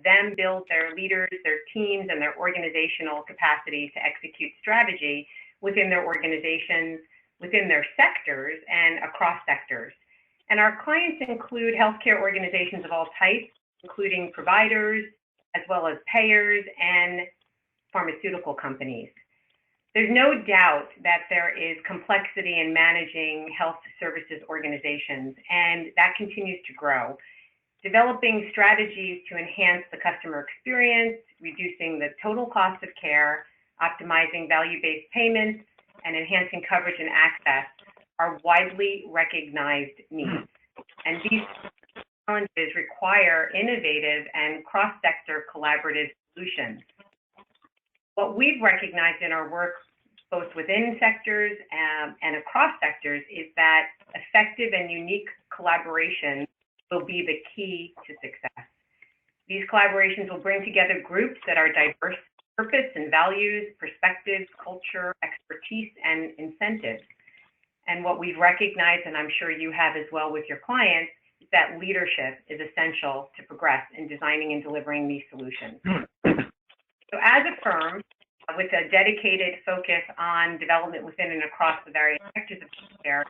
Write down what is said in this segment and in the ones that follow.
them build their leaders, their teams, and their organizational capacity to execute strategy within their organizations, within their sectors, and across sectors. And our clients include healthcare organizations of all types, including providers, as well as payers and pharmaceutical companies. There's no doubt that there is complexity in managing health services organizations, and that continues to grow. Developing strategies to enhance the customer experience, reducing the total cost of care, optimizing value-based payments, and enhancing coverage and access are widely recognized needs. And these challenges require innovative and cross-sector collaborative solutions. What we've recognized in our work, both within sectors and across sectors, is that effective and unique collaboration will be the key to success. These collaborations will bring together groups that are diverse in purpose and values, perspectives, culture, expertise, and incentives. And what we've recognized, and I'm sure you have as well with your clients, is that leadership is essential to progress in designing and delivering these solutions. So as a firm, with a dedicated focus on development within and across the various sectors of healthcare,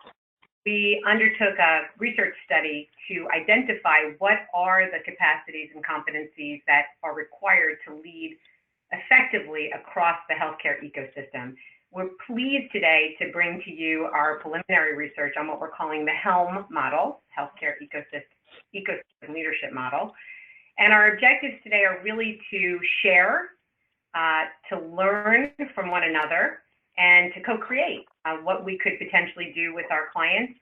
we undertook a research study to identify what are the capacities and competencies that are required to lead effectively across the healthcare ecosystem. We're pleased today to bring to you our preliminary research on what we're calling the HELM model, Healthcare Ecosystem Leadership Model. And our objectives today are really to share, to learn from one another, and to co-create what we could potentially do with our clients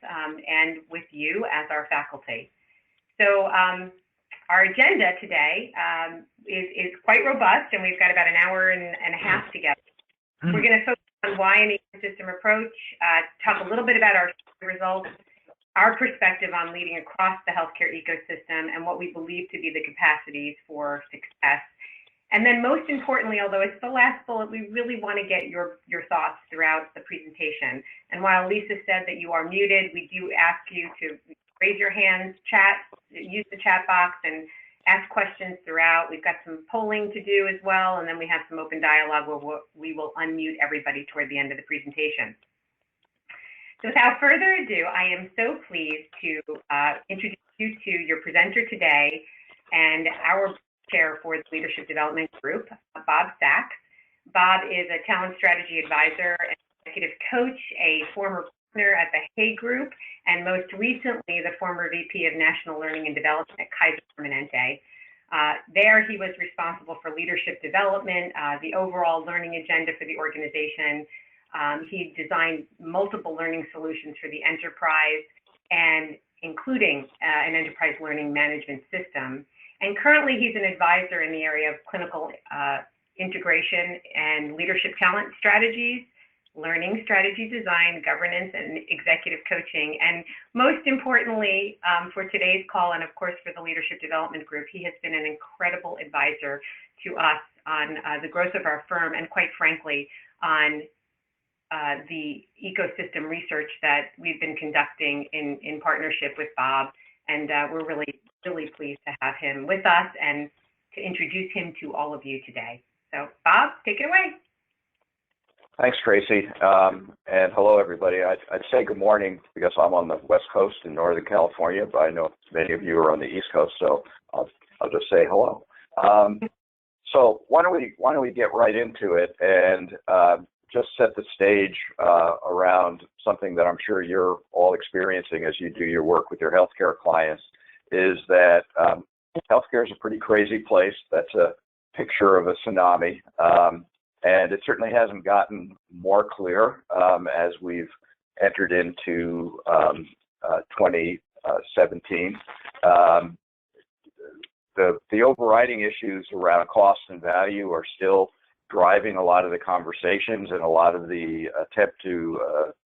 and with you as our faculty. So our agenda today is quite robust, and we've got about an hour and a half together. We're going to focus on why an ecosystem approach, talk a little bit about our results, our perspective on leading across the healthcare ecosystem, and what we believe to be the capacities for success. And then most importantly, although it's the last bullet, we really want to get your thoughts throughout the presentation. And while Lisa said that you are muted, we do ask you to raise your hands, use the chat box, and ask questions throughout. We've got some polling to do as well, and then we have some open dialogue where we will unmute everybody toward the end of the presentation. So without further ado, I am so pleased to introduce you to your presenter today and our chair for the Leadership Development Group, Bob Sachs. Bob is a talent strategy advisor and executive coach, a former partner at the Hay Group, and most recently the former VP of National Learning and Development at Kaiser Permanente. There he was responsible for leadership development, the overall learning agenda for the organization. He designed multiple learning solutions for the enterprise, and including an enterprise learning management system. And currently he's an advisor in the area of clinical integration and leadership talent strategies, learning strategy design, governance, and executive coaching. And most importantly, for today's call, and of course for the Leadership Development Group, he has been an incredible advisor to us on the growth of our firm, and quite frankly, on the ecosystem research that we've been conducting in partnership with Bob. And we're really pleased to have him with us and to introduce him to all of you today. So Bob, take it away. Thanks, Tracy. And hello, everybody. I'd say good morning because I'm on the West Coast in Northern California, but I know many of you are on the East Coast, so I'll just say hello. So why don't we get right into it and just set the stage around something that I'm sure you're all experiencing as you do your work with your healthcare clients, is that healthcare is a pretty crazy place. That's a picture of a tsunami. And it certainly hasn't gotten more clear as we've entered into 2017. The overriding issues around cost and value are still driving a lot of the conversations and a lot of the attempt to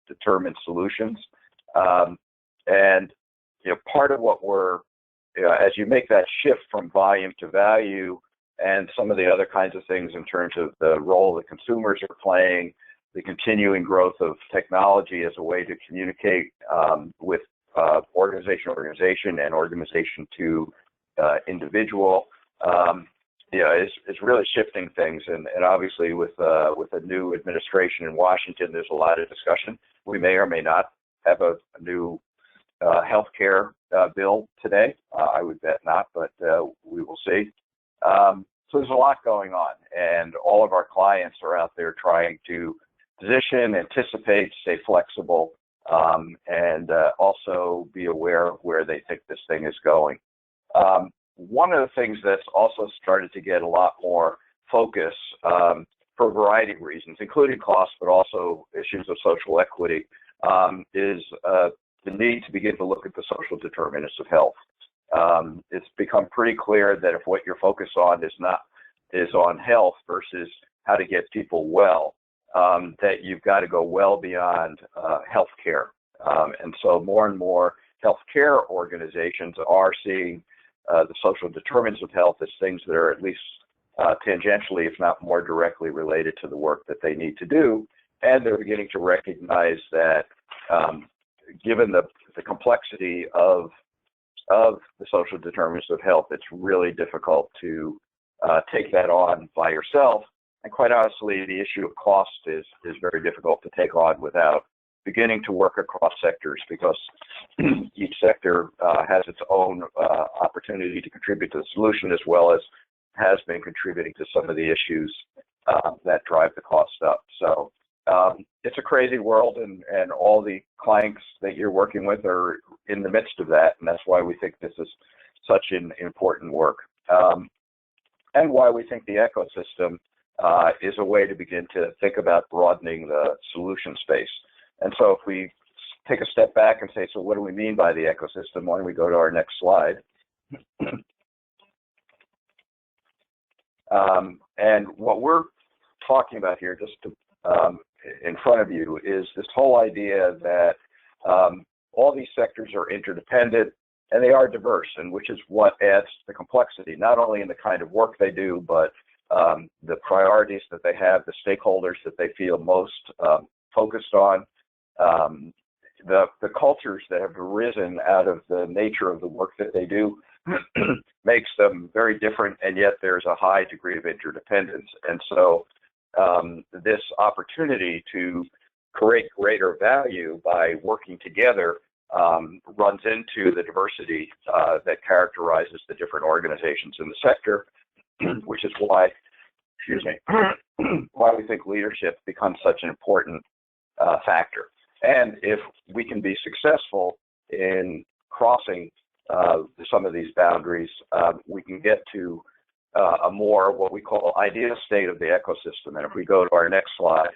determine solutions. And part of what we're, as you make that shift from volume to value, and some of the other kinds of things in terms of the role that consumers are playing, the continuing growth of technology as a way to communicate with organization and organization to individual, is really shifting things, and obviously with a new administration in Washington, there's a lot of discussion. We may or may not have a new healthcare bill today. I would bet not, but we will see. So there's a lot going on, and all of our clients are out there trying to position, anticipate, stay flexible, and also be aware of where they think this thing is going. One of the things that's also started to get a lot more focus for a variety of reasons, including cost, but also issues of social equity, is the need to begin to look at the social determinants of health. It's become pretty clear that if what you're focused on is on health versus how to get people well, that you've got to go well beyond healthcare. And so more and more healthcare organizations are seeing the social determinants of health as things that are at least tangentially, if not more directly related to the work that they need to do. And they're beginning to recognize that given the complexity of the social determinants of health, it's really difficult to take that on by yourself. And quite honestly, the issue of cost is very difficult to take on without beginning to work across sectors, because each sector has its own opportunity to contribute to the solution, as well as has been contributing to some of the issues that drive the cost up. So it's a crazy world, and all the clients that you're working with are in the midst of that, and that's why we think this is such an important work, and why we think the ecosystem is a way to begin to think about broadening the solution space. And so if we take a step back and say, so what do we mean by the ecosystem? Why don't we go to our next slide? And what we're talking about here, just to, in front of you, is this whole idea that all these sectors are interdependent and they are diverse, and which is what adds the complexity, not only in the kind of work they do, but the priorities that they have, the stakeholders that they feel most focused on, the cultures that have arisen out of the nature of the work that they do makes them very different, and yet there's a high degree of interdependence. And so this opportunity to create greater value by working together runs into the diversity that characterizes the different organizations in the sector, which is why, why we think leadership becomes such an important factor. And if we can be successful in crossing some of these boundaries, we can get to a more what we call ideal state of the ecosystem. And if we go to our next slide,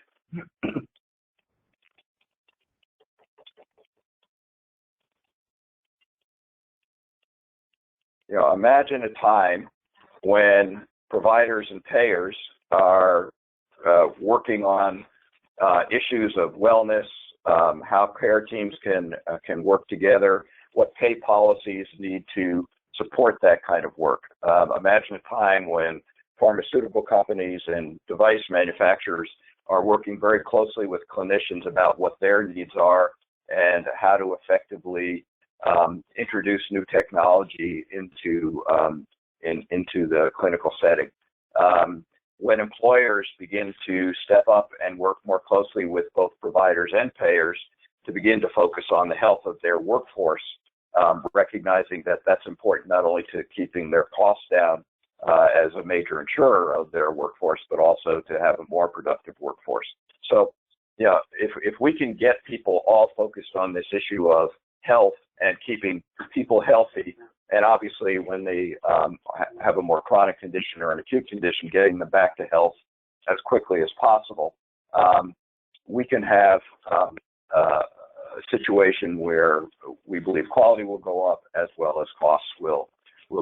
imagine a time when providers and payers are working on issues of wellness, how care teams can work together, what pay policies need to support that kind of work. Imagine a time when pharmaceutical companies and device manufacturers are working very closely with clinicians about what their needs are and how to effectively introduce new technology into the clinical setting. When employers begin to step up and work more closely with both providers and payers to begin to focus on the health of their workforce, recognizing that that's important not only to keeping their costs down as a major insurer of their workforce, but also to have a more productive workforce. So, if we can get people all focused on this issue of health and keeping people healthy, and obviously when they have a more chronic condition or an acute condition, getting them back to health as quickly as possible, we can have a situation where we believe quality will go up as well as costs will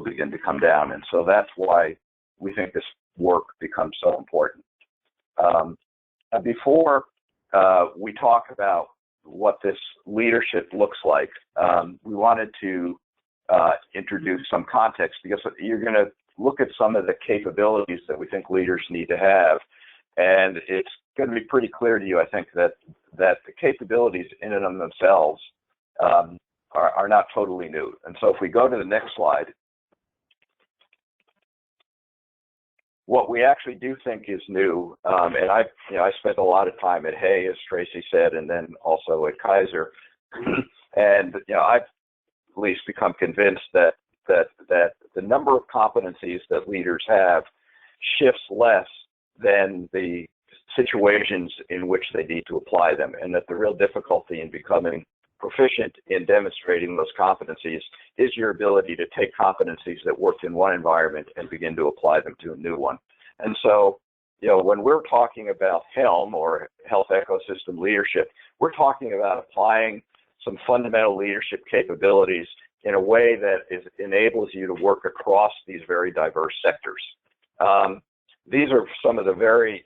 begin to come down. And so that's why we think this work becomes so important. Before we talk about what this leadership looks like, we wanted to introduce some context, because you're going to look at some of the capabilities that we think leaders need to have, and it's going to be pretty clear to you, I think, that the capabilities in and of themselves are not totally new. And so if we go to the next slide, what we actually do think is new, and I spent a lot of time at Hay, as Tracy said, and then also at Kaiser, and I've at least become convinced that the number of competencies that leaders have shifts less than the situations in which they need to apply them, and that the real difficulty in becoming proficient in demonstrating those competencies is your ability to take competencies that worked in one environment and begin to apply them to a new one. And so, when we're talking about HELM, or health ecosystem leadership, we're talking about applying some fundamental leadership capabilities in a way that enables you to work across these very diverse sectors. These are some of the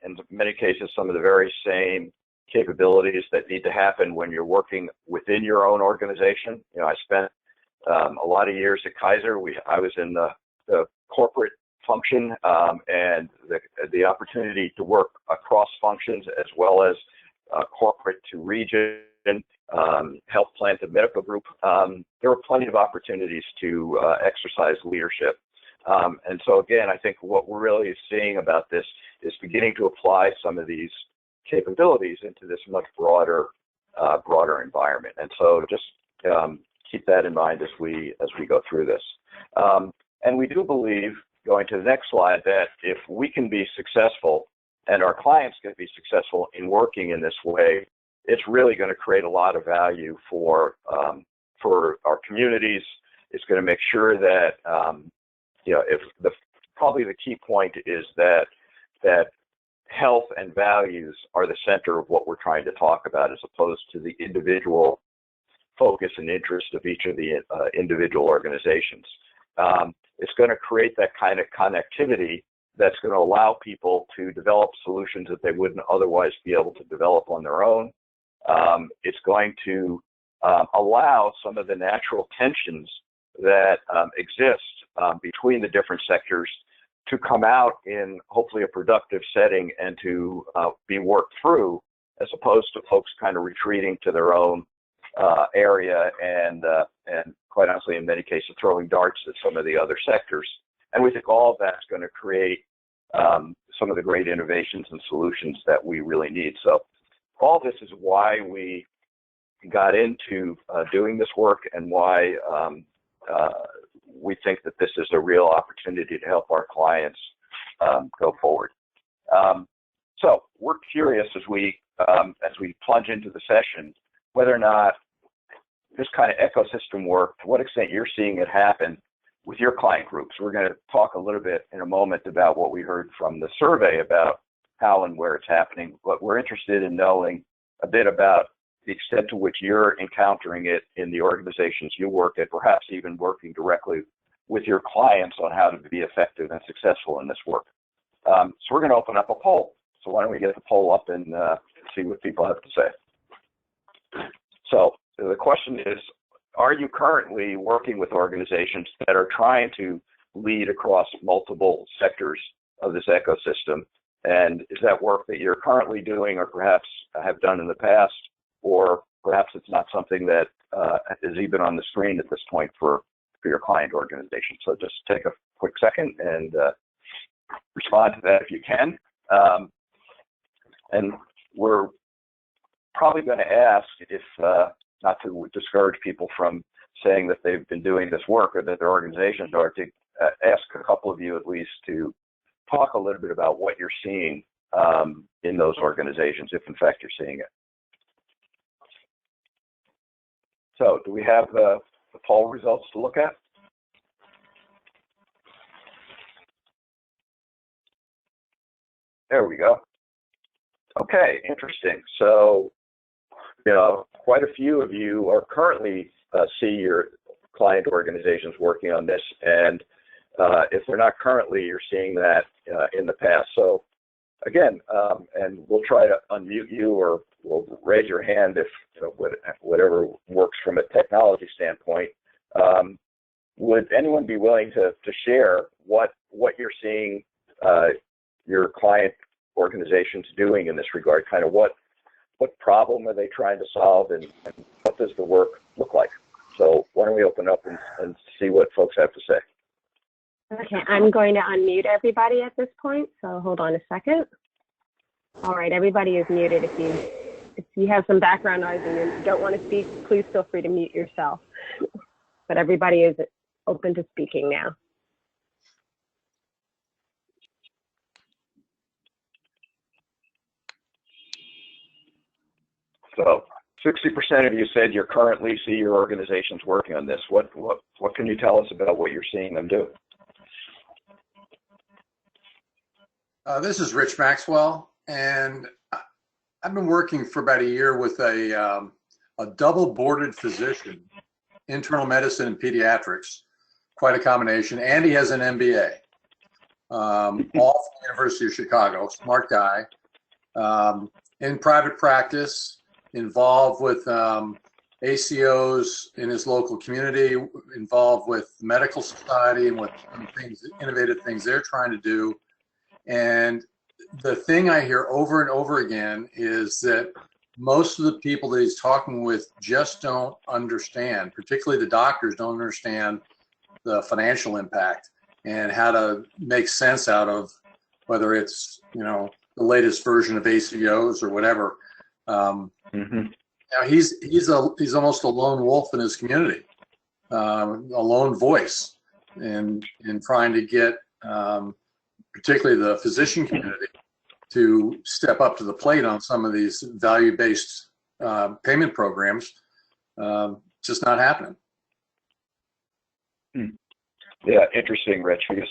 in many cases, some of the very same capabilities that need to happen when you're working within your own organization. I spent a lot of years at Kaiser. I was in the corporate function, and the opportunity to work across functions as well as corporate to region, health plan to medical group. There were plenty of opportunities to exercise leadership. And so again, I think what we're really seeing about this is beginning to apply some of these capabilities into this much broader environment. And so just keep that in mind as we go through this. And we do believe, going to the next slide, that if we can be successful and our clients can be successful in working in this way, it's really going to create a lot of value for our communities. It's going to make sure that probably the key point is that health and values are the center of what we're trying to talk about, as opposed to the individual focus and interest of each of the individual organizations. It's going to create that kind of connectivity that's going to allow people to develop solutions that they wouldn't otherwise be able to develop on their own. It's going to allow some of the natural tensions that exist between the different sectors to come out in hopefully a productive setting and to be worked through, as opposed to folks kind of retreating to their own area and quite honestly, in many cases, throwing darts at some of the other sectors. And we think all of that's going to create some of the great innovations and solutions that we really need. So all this is why we got into doing this work, and why we think that this is a real opportunity to help our clients go forward. So we're curious as we plunge into the session, whether or not this kind of ecosystem work, to what extent you're seeing it happen with your client groups. We're going to talk a little bit in a moment about what we heard from the survey about how and where it's happening, but we're interested in knowing a bit about the extent to which you're encountering it in the organizations you work at, perhaps even working directly with your clients on how to be effective and successful in this work. So we're going to open up a poll. So why don't we get the poll up and see what people have to say. So the question is, are you currently working with organizations that are trying to lead across multiple sectors of this ecosystem? And is that work that you're currently doing, or perhaps have done in the past, or perhaps it's not something that is even on the screen at this point for your client organization? So just take a quick second and respond to that if you can. And we're probably going to ask, if not to discourage people from saying that they've been doing this work or that their organizations are, to ask a couple of you at least to talk a little bit about what you're seeing in those organizations, if in fact you're seeing it. So do we have the poll results to look at? There we go. Okay, interesting. So, quite a few of you are currently see your client organizations working on this, and if they're not currently, you're seeing that in the past. So again, and we'll try to unmute you, or we'll raise your hand if whatever works from a technology standpoint. Would anyone be willing to share what you're seeing your client organizations doing in this regard? Kind of what problem are they trying to solve, and what does the work look like? So why don't we open up and see what folks have to say? Okay, I'm going to unmute everybody at this point, so hold on a second. All right, everybody is muted. If you have some background noise and you don't want to speak, please feel free to mute yourself. But everybody is open to speaking now. So 60% of you said you currently see your organizations working on this. What can you tell us about what you're seeing them do? This is Rich Maxwell, and I've been working for about a year with a double-boarded physician, internal medicine and pediatrics, quite a combination, and he has an MBA, all from the University of Chicago, smart guy, in private practice, involved with ACOs in his local community, involved with the medical society and with things, innovative things they're trying to do. And the thing I hear over and over again is that most of the people that he's talking with just don't understand, particularly the doctors don't understand the financial impact and how to make sense out of whether it's, you know, the latest version of ACOs or whatever. Now he's almost a lone wolf in his community, a lone voice in trying to get particularly the physician community to step up to the plate on some of these value-based payment programs. Just not happening. Yeah, interesting, Rich, because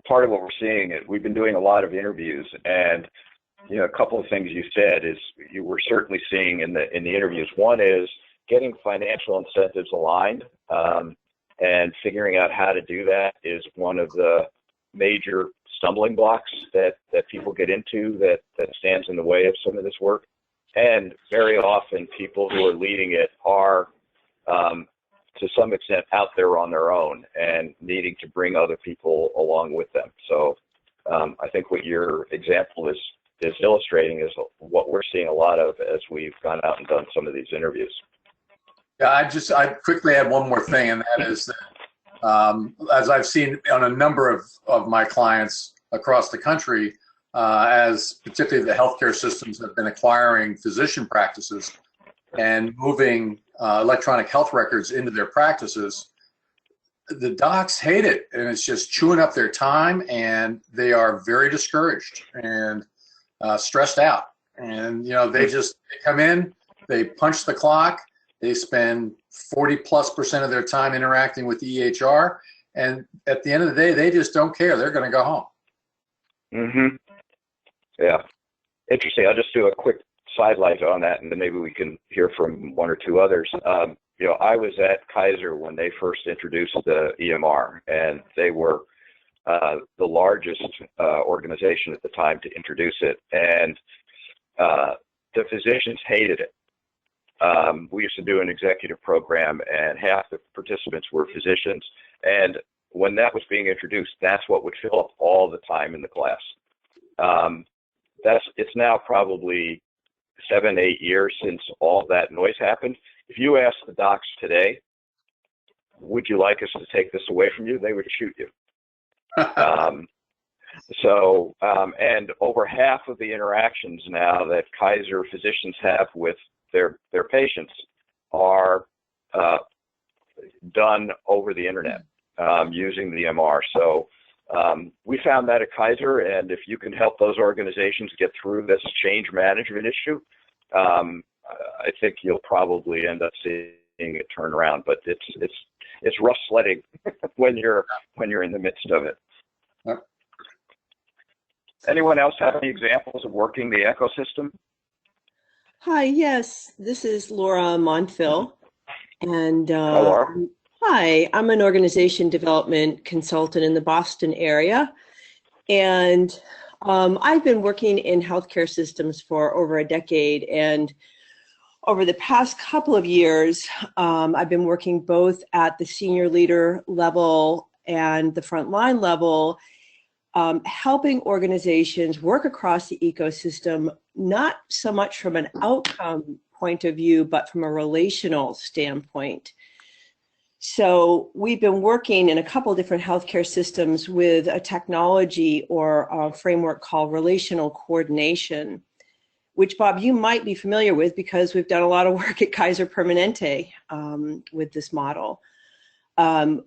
part of what we're seeing is we've been doing a lot of interviews, and you know, a couple of things you said is you were certainly seeing in the interviews. One is getting financial incentives aligned, and figuring out how to do that is one of the major stumbling blocks that people get into that stands in the way of some of this work. And very often people who are leading it are to some extent out there on their own and needing to bring other people along with them. So I think what your example is illustrating is what we're seeing a lot of as we've gone out and done some of these interviews. Yeah, I'd quickly add one more thing, and that is that as I've seen on a number of my clients across the country, as particularly the healthcare systems have been acquiring physician practices and moving electronic health records into their practices, the docs hate it, and it's just chewing up their time, and they are very discouraged and stressed out. And, you know, they come in, they punch the clock, they spend 40+% of their time interacting with the EHR, and at the end of the day, they just don't care. They're going to go home. Yeah. Interesting. I'll just do a quick sidelight on that, and then maybe we can hear from one or two others. You know, I was at Kaiser when they first introduced the EMR, and they were the largest organization at the time to introduce it, and the physicians hated it. We used to do an executive program, and half the participants were physicians, and when that was being introduced, that's what would fill up all the time in the class. It's now probably 7-8 years since all that noise happened. If you ask the docs today, would you like us to take this away from you? They would shoot you. And over half of the interactions now that Kaiser physicians have with their patients are done over the internet using the EMR. So we found that at Kaiser, and if you can help those organizations get through this change management issue, I think you'll probably end up seeing it turn around. But it's rough sledding when you're in the midst of it. Yep. Anyone else have any examples of working the ecosystem? Hi, yes, this is Laura Montville, and Laura. hi, I'm an organization development consultant in the Boston area, and I've been working in healthcare systems for over a decade, and over the past couple of years, I've been working both at the senior leader level and the frontline level, helping organizations work across the ecosystem, not so much from an outcome point of view, but from a relational standpoint. So we've been working in a couple of different healthcare systems with a technology or a framework called relational coordination, which, Bob, you might be familiar with because we've done a lot of work at Kaiser Permanente with this model. We've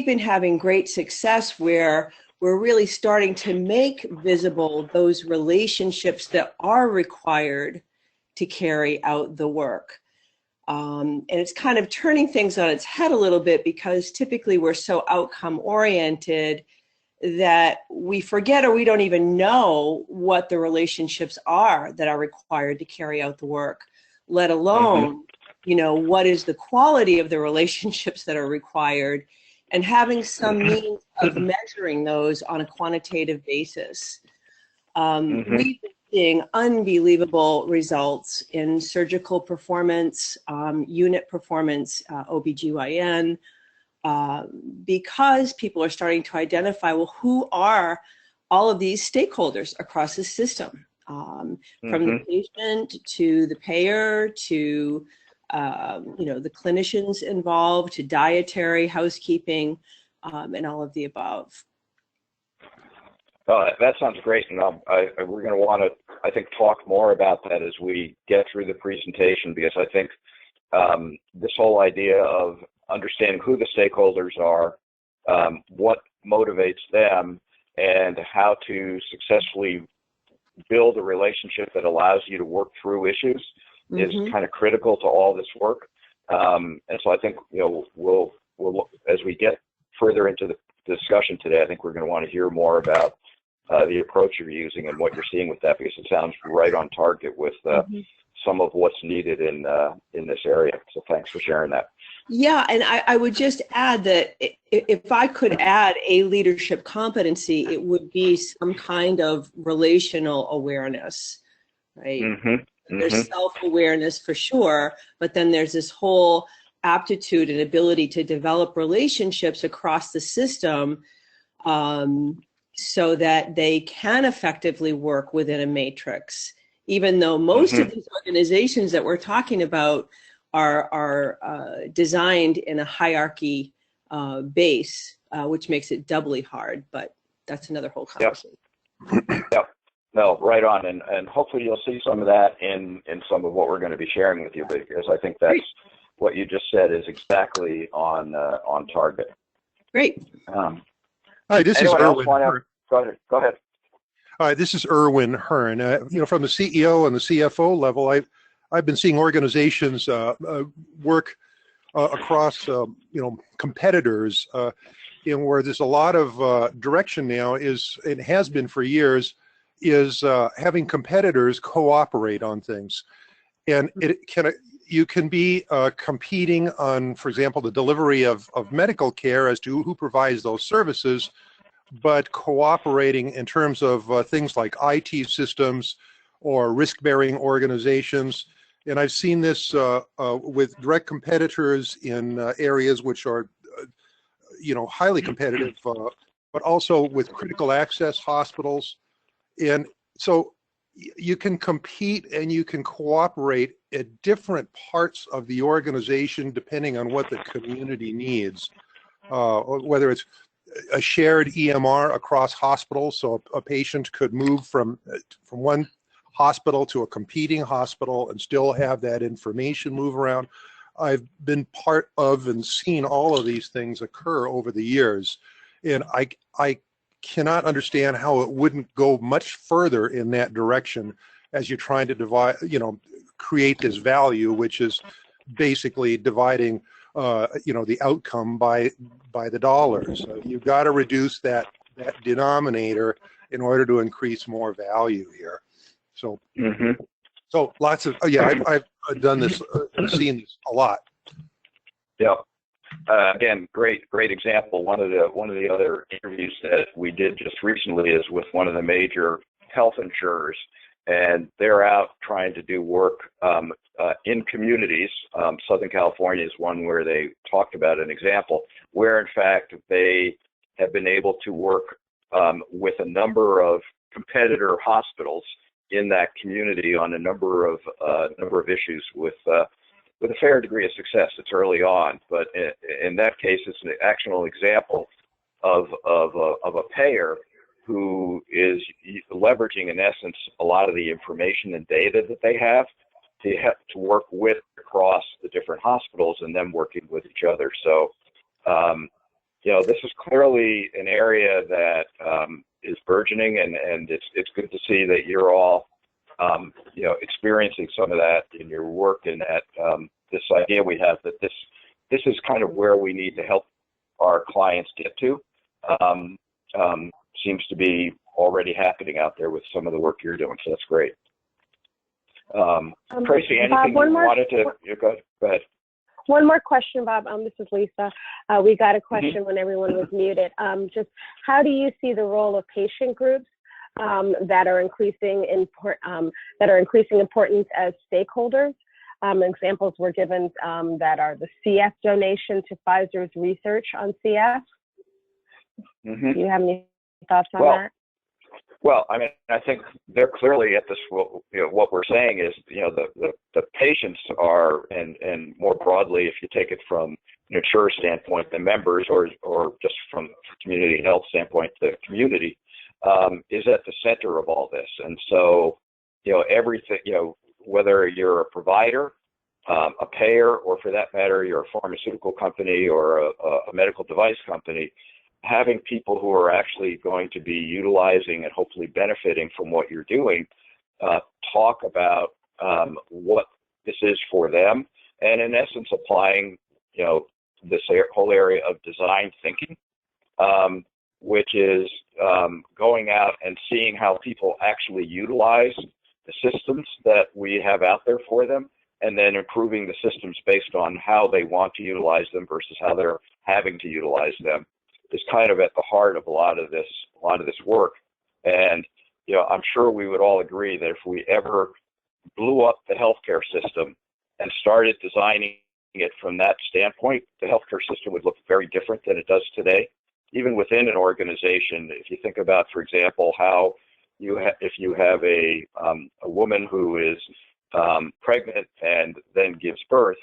been having great success where we're really starting to make visible those relationships that are required to carry out the work. And it's kind of turning things on its head a little bit because typically we're so outcome oriented that we forget or we don't even know what the relationships are that are required to carry out the work, let alone, you know, what is the quality of the relationships that are required, and having some means of measuring those on a quantitative basis. We've been seeing unbelievable results in surgical performance, unit performance, OBGYN, because people are starting to identify, well, who are all of these stakeholders across the system, from the patient to the payer to, you know, the clinicians involved, to dietary, housekeeping, and all of the above. That sounds great, and we're going to want to, I think, talk more about that as we get through the presentation, because I think this whole idea of understanding who the stakeholders are, what motivates them, and how to successfully build a relationship that allows you to work through issues is kind of critical to all this work. And so I think, you know, we'll as we get further into the discussion today, I think we're going to want to hear more about the approach you're using and what you're seeing with that, because it sounds right on target with some of what's needed in this area. So thanks for sharing that. Yeah, and I would just add that if I could add a leadership competency, it would be some kind of relational awareness, right? There's self-awareness for sure, but then there's this whole aptitude and ability to develop relationships across the system, so that they can effectively work within a matrix, even though most of these organizations that we're talking about are designed in a hierarchy base, which makes it doubly hard, but that's another whole conversation. Yep. No, right on, and hopefully you'll see some of that in some of what we're going to be sharing with you, because I think that's what you just said is exactly on target. Great. Hi, this is Erwin Hersch. Go ahead. Hi, this is Erwin Hersch. You know, from the CEO and the CFO level, I've been seeing organizations work across, you know, competitors, you know, where there's a lot of direction now it has been for years, is having competitors cooperate on things. And you can be competing on, for example, the delivery of medical care as to who provides those services, but cooperating in terms of things like IT systems or risk-bearing organizations. And I've seen this with direct competitors in areas which are, you know, highly competitive, but also with critical access hospitals. And so you can compete and you can cooperate at different parts of the organization depending on what the community needs, whether it's a shared EMR across hospitals, so a patient could move from one hospital to a competing hospital and still have that information move around. I've been part of and seen all of these things occur over the years, and I cannot understand how it wouldn't go much further in that direction as you're trying to divide, you know, create this value, which is basically dividing, you know, the outcome by the dollars. You've got to reduce that denominator in order to increase more value here. So, so lots of I've done this, seen this a lot. Yeah. Again, great example. One of the other interviews that we did just recently is with one of the major health insurers, and they're out trying to do work in communities. Southern California is one where they talked about an example where, in fact, they have been able to work with a number of competitor hospitals in that community on a number of issues with with a fair degree of success. It's early on, but in that case, it's an actual example of a payer who is leveraging, in essence, a lot of the information and data that they have to work with across the different hospitals and them working with each other. So, this is clearly an area that is burgeoning, and it's good to see that you're all, experiencing some of that in your work, and that this idea we have that this is kind of where we need to help our clients get to. Seems to be already happening out there with some of the work you're doing, so that's great. Tracy, anything Bob, you wanted to go ahead? One more question, Bob. This is Lisa. We got a question when everyone was muted. Just how do you see the role of patient groups that are increasing importance as stakeholders? Examples were given that are the CF donation to Pfizer's research on CF. Do you have any thoughts on that? Well, I mean, I think they're clearly at this. What we're saying is, the patients are, and more broadly, if you take it from an insurer standpoint, the members, or just from community health standpoint, the community is at the center of all this. And so, everything, whether you're a provider, a payer, or for that matter, you're a pharmaceutical company or a medical device company, having people who are actually going to be utilizing and hopefully benefiting from what you're doing, talk about what this is for them, and in essence applying, this whole area of design thinking, which is going out and seeing how people actually utilize the systems that we have out there for them, and then improving the systems based on how they want to utilize them versus how they're having to utilize them, is kind of at the heart of a lot of this work. And, I'm sure we would all agree that if we ever blew up the healthcare system and started designing it from that standpoint, the healthcare system would look very different than it does today. Even within an organization, if you think about, for example, how if you have a woman who is pregnant and then gives birth,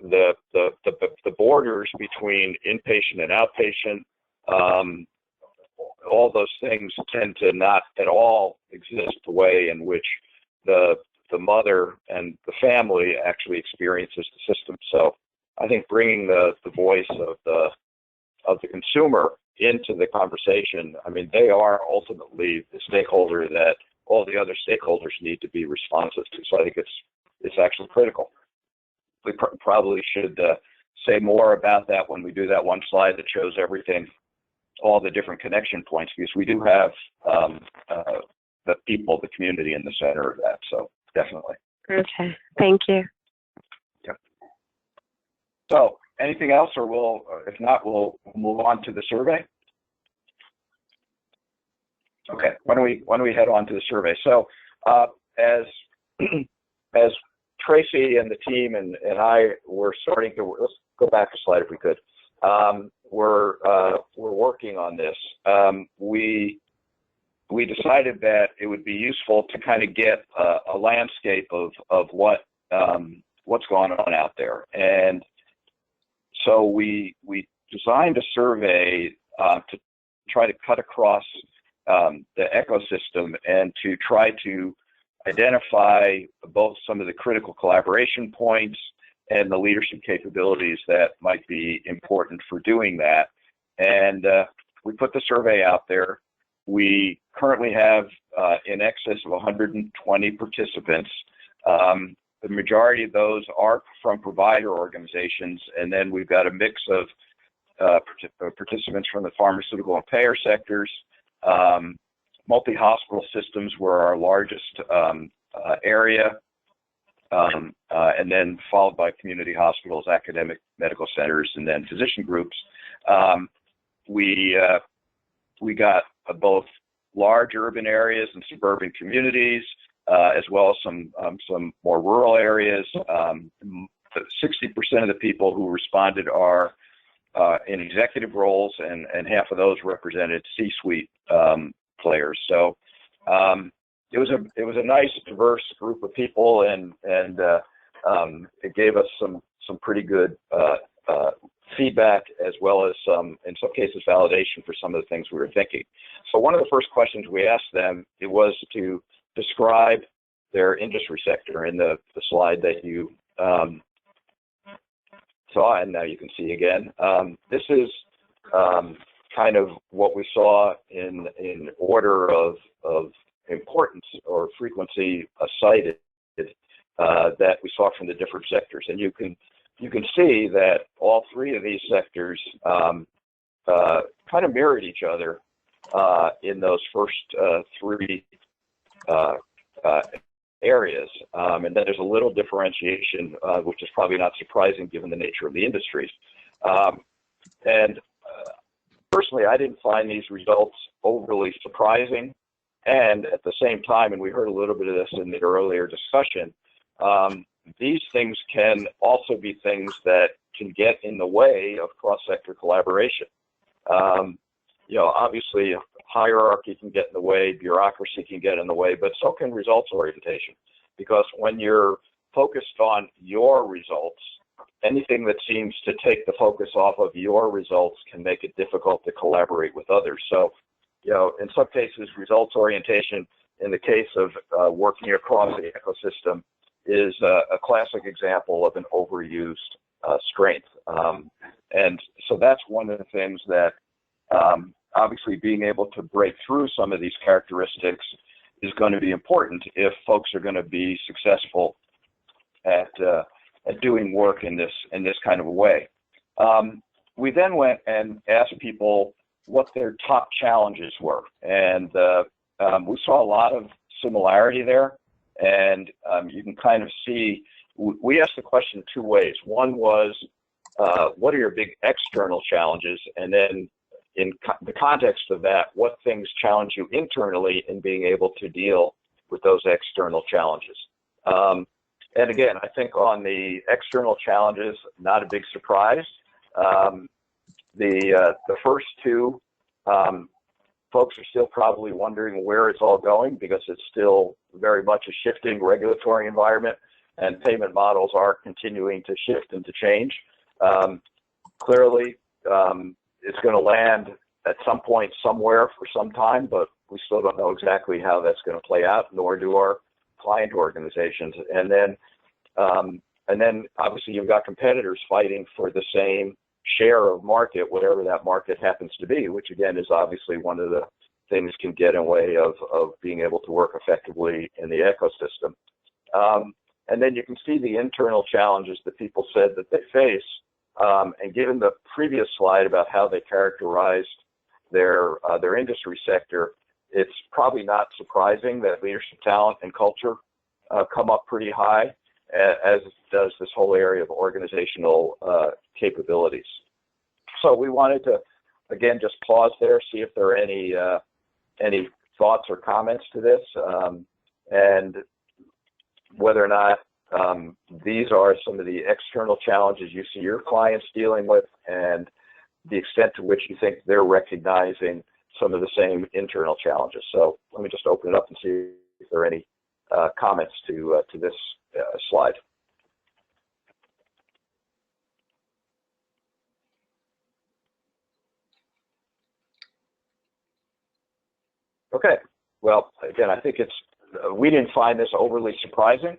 the borders between inpatient and outpatient, all those things tend to not at all exist the way in which the mother and the family actually experiences the system. So I think bringing the voice of the consumer into the conversation, I mean, they are ultimately the stakeholder that all the other stakeholders need to be responsive to. So I think it's actually critical. We probably should say more about that when we do that one slide that shows everything, all the different connection points, because we do have the people, the community in the center of that. So definitely. Okay, thank you. Yep. So anything else, or if not, we'll move on to the survey. Okay, why don't we head on to the survey? So as Tracy and the team and I were starting to, let's go back a slide if we could. We're working on this. We decided that it would be useful to kind of get a landscape of what's going on out there, and so we designed a survey to try to cut across the ecosystem and to try to identify both some of the critical collaboration points and the leadership capabilities that might be important for doing that. And we put the survey out there. We currently have in excess of 120 participants. The majority of those are from provider organizations, and then we've got a mix of participants from the pharmaceutical and payer sectors. Multi-hospital systems were our largest area, and then followed by community hospitals, academic medical centers, and then physician groups. We got both large urban areas and suburban communities, as well as some more rural areas. 60% of the people who responded are in executive roles, and half of those represented C-suite players. So it was a nice, diverse group of people, and it gave us some pretty good feedback, as well as in some cases, validation for some of the things we were thinking. So one of the first questions we asked them, it was to describe their industry sector in the slide that you saw, and now you can see again. This is kind of what we saw in order of importance or frequency cited that we saw from the different sectors, and you can see that all three of these sectors kind of mirrored each other in those first three areas, and then there's a little differentiation, which is probably not surprising given the nature of the industries. And personally, I didn't find these results overly surprising. And at the same time, and we heard a little bit of this in the earlier discussion, these things can also be things that can get in the way of cross-sector collaboration. Obviously, hierarchy can get in the way, bureaucracy can get in the way, but so can results orientation. Because when you're focused on your results, anything that seems to take the focus off of your results can make it difficult to collaborate with others. So, in some cases, results orientation, in the case of working across the ecosystem, is a classic example of an overused strength. And so that's one of the things that obviously being able to break through some of these characteristics is going to be important if folks are going to be successful at doing work in this kind of a way. We then went and asked people what their top challenges were, and we saw a lot of similarity there. And you can kind of see, we asked the question two ways. One was, what are your big external challenges? And then in the context of that, what things challenge you internally in being able to deal with those external challenges? And again, I think on the external challenges, not a big surprise. The first two, folks are still probably wondering where it's all going, because it's still very much a shifting regulatory environment, and payment models are continuing to shift and to change. Clearly, it's going to land at some point somewhere for some time, but we still don't know exactly how that's going to play out, nor do our client organizations. And then obviously you've got competitors fighting for the same share of market, whatever that market happens to be, which again is obviously one of the things can get in the way of being able to work effectively in the ecosystem. And then you can see the internal challenges that people said that they face. And given the previous slide about how they characterized their industry sector, it's probably not surprising that leadership talent and culture come up pretty high, as does this whole area of organizational capabilities. So we wanted to, again, just pause there, see if there are any thoughts or comments to this, and whether or not these are some of the external challenges you see your clients dealing with, and the extent to which you think they're recognizing some of the same internal challenges. So let me just open it up and see if there are any comments to this slide. Okay, well, again, I think we didn't find this overly surprising.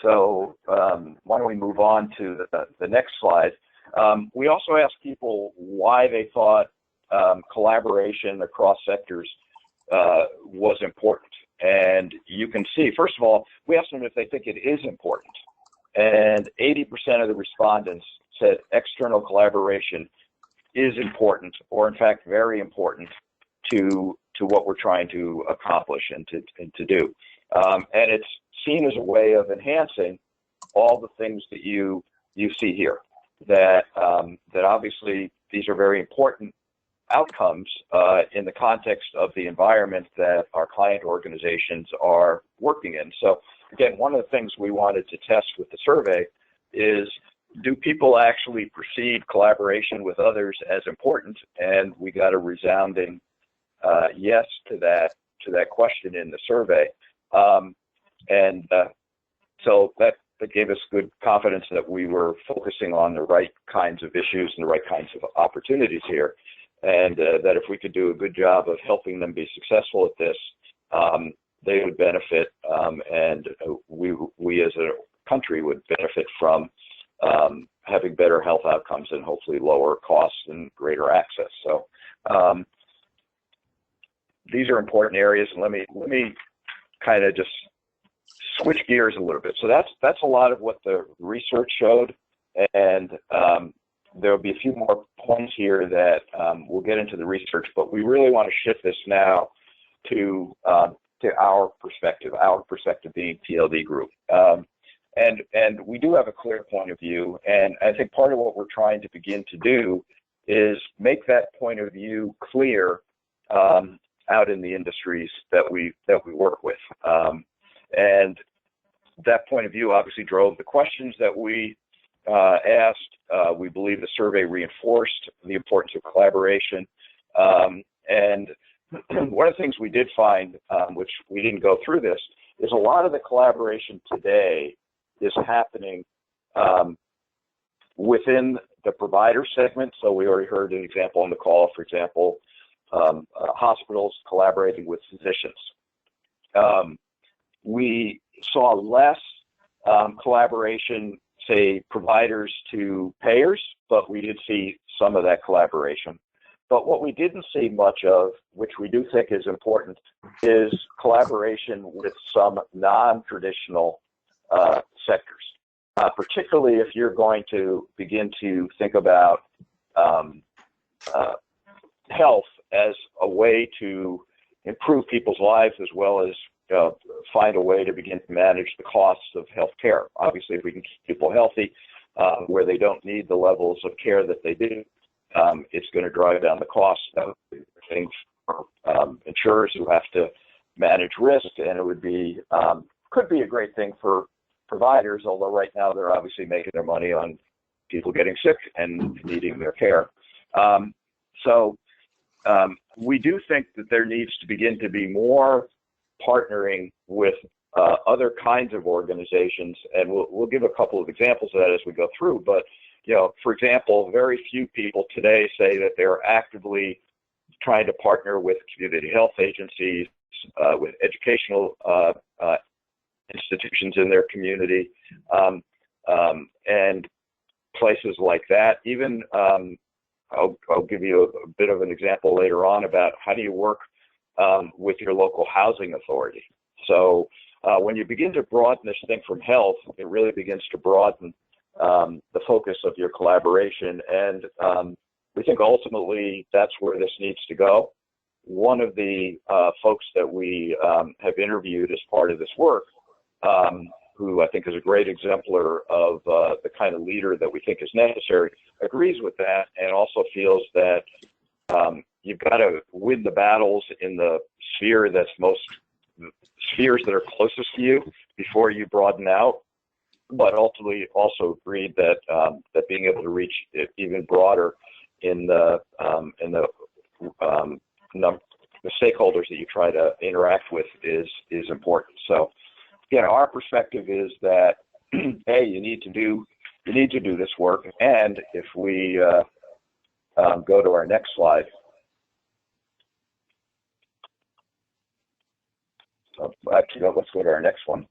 So why don't we move on to the next slide. We also asked people why they thought collaboration across sectors was important. And you can see, first of all, we asked them if they think it is important. And 80% of the respondents said external collaboration is important, or in fact, very important to what we're trying to accomplish and to do. And it's seen as a way of enhancing all the things that you see here. That obviously these are very important outcomes in the context of the environment that our client organizations are working in. So again, one of the things we wanted to test with the survey is, do people actually perceive collaboration with others as important? And we got a resounding yes to that question in the survey. So that that gave us good confidence that we were focusing on the right kinds of issues and the right kinds of opportunities here, and that if we could do a good job of helping them be successful at this, they would benefit, and we as a country would benefit from having better health outcomes and hopefully lower costs and greater access. So these are important areas, and let me kind of just switch gears a little bit. So that's a lot of what the research showed, and there'll be a few more points here that we'll get into the research, but we really want to shift this now to our perspective being TLD group. And we do have a clear point of view, and I think part of what we're trying to begin to do is make that point of view clear out in the industries that we work with. And that point of view obviously drove the questions that we asked. We believe the survey reinforced the importance of collaboration. And one of the things we did find, which we didn't go through this, is a lot of the collaboration today is happening within the provider segment. So we already heard an example on the call, for example, hospitals collaborating with physicians. We saw less collaboration, say, providers to payers, but we did see some of that collaboration. But what we didn't see much of, which we do think is important, is collaboration with some non-traditional sectors, particularly if you're going to begin to think about health as a way to improve people's lives, as well as find a way to begin to manage the costs of health care. Obviously, if we can keep people healthy where they don't need the levels of care that they do, it's going to drive down the cost of things for insurers who have to manage risk, and it would be could be a great thing for providers, although right now they're obviously making their money on people getting sick and needing their care. So we do think that there needs to begin to be more partnering with other kinds of organizations, and we'll give a couple of examples of that as we go through. But for example, very few people today say that they're actively trying to partner with community health agencies, with educational institutions in their community, and places like that. Even I'll give you a bit of an example later on about how do you work with your local housing authority. So when you begin to broaden this thing from health, it really begins to broaden the focus of your collaboration. And we think ultimately that's where this needs to go. One of the folks that we have interviewed as part of this work, who I think is a great exemplar of the kind of leader that we think is necessary, agrees with that, and also feels that you've got to win the battles in the spheres that are closest to you before you broaden out. But ultimately, also agreed that that being able to reach it even broader in the stakeholders that you try to interact with is important. So, our perspective is that hey, you need to do this work. And if we go to our next slide. Actually, let's go to our next one.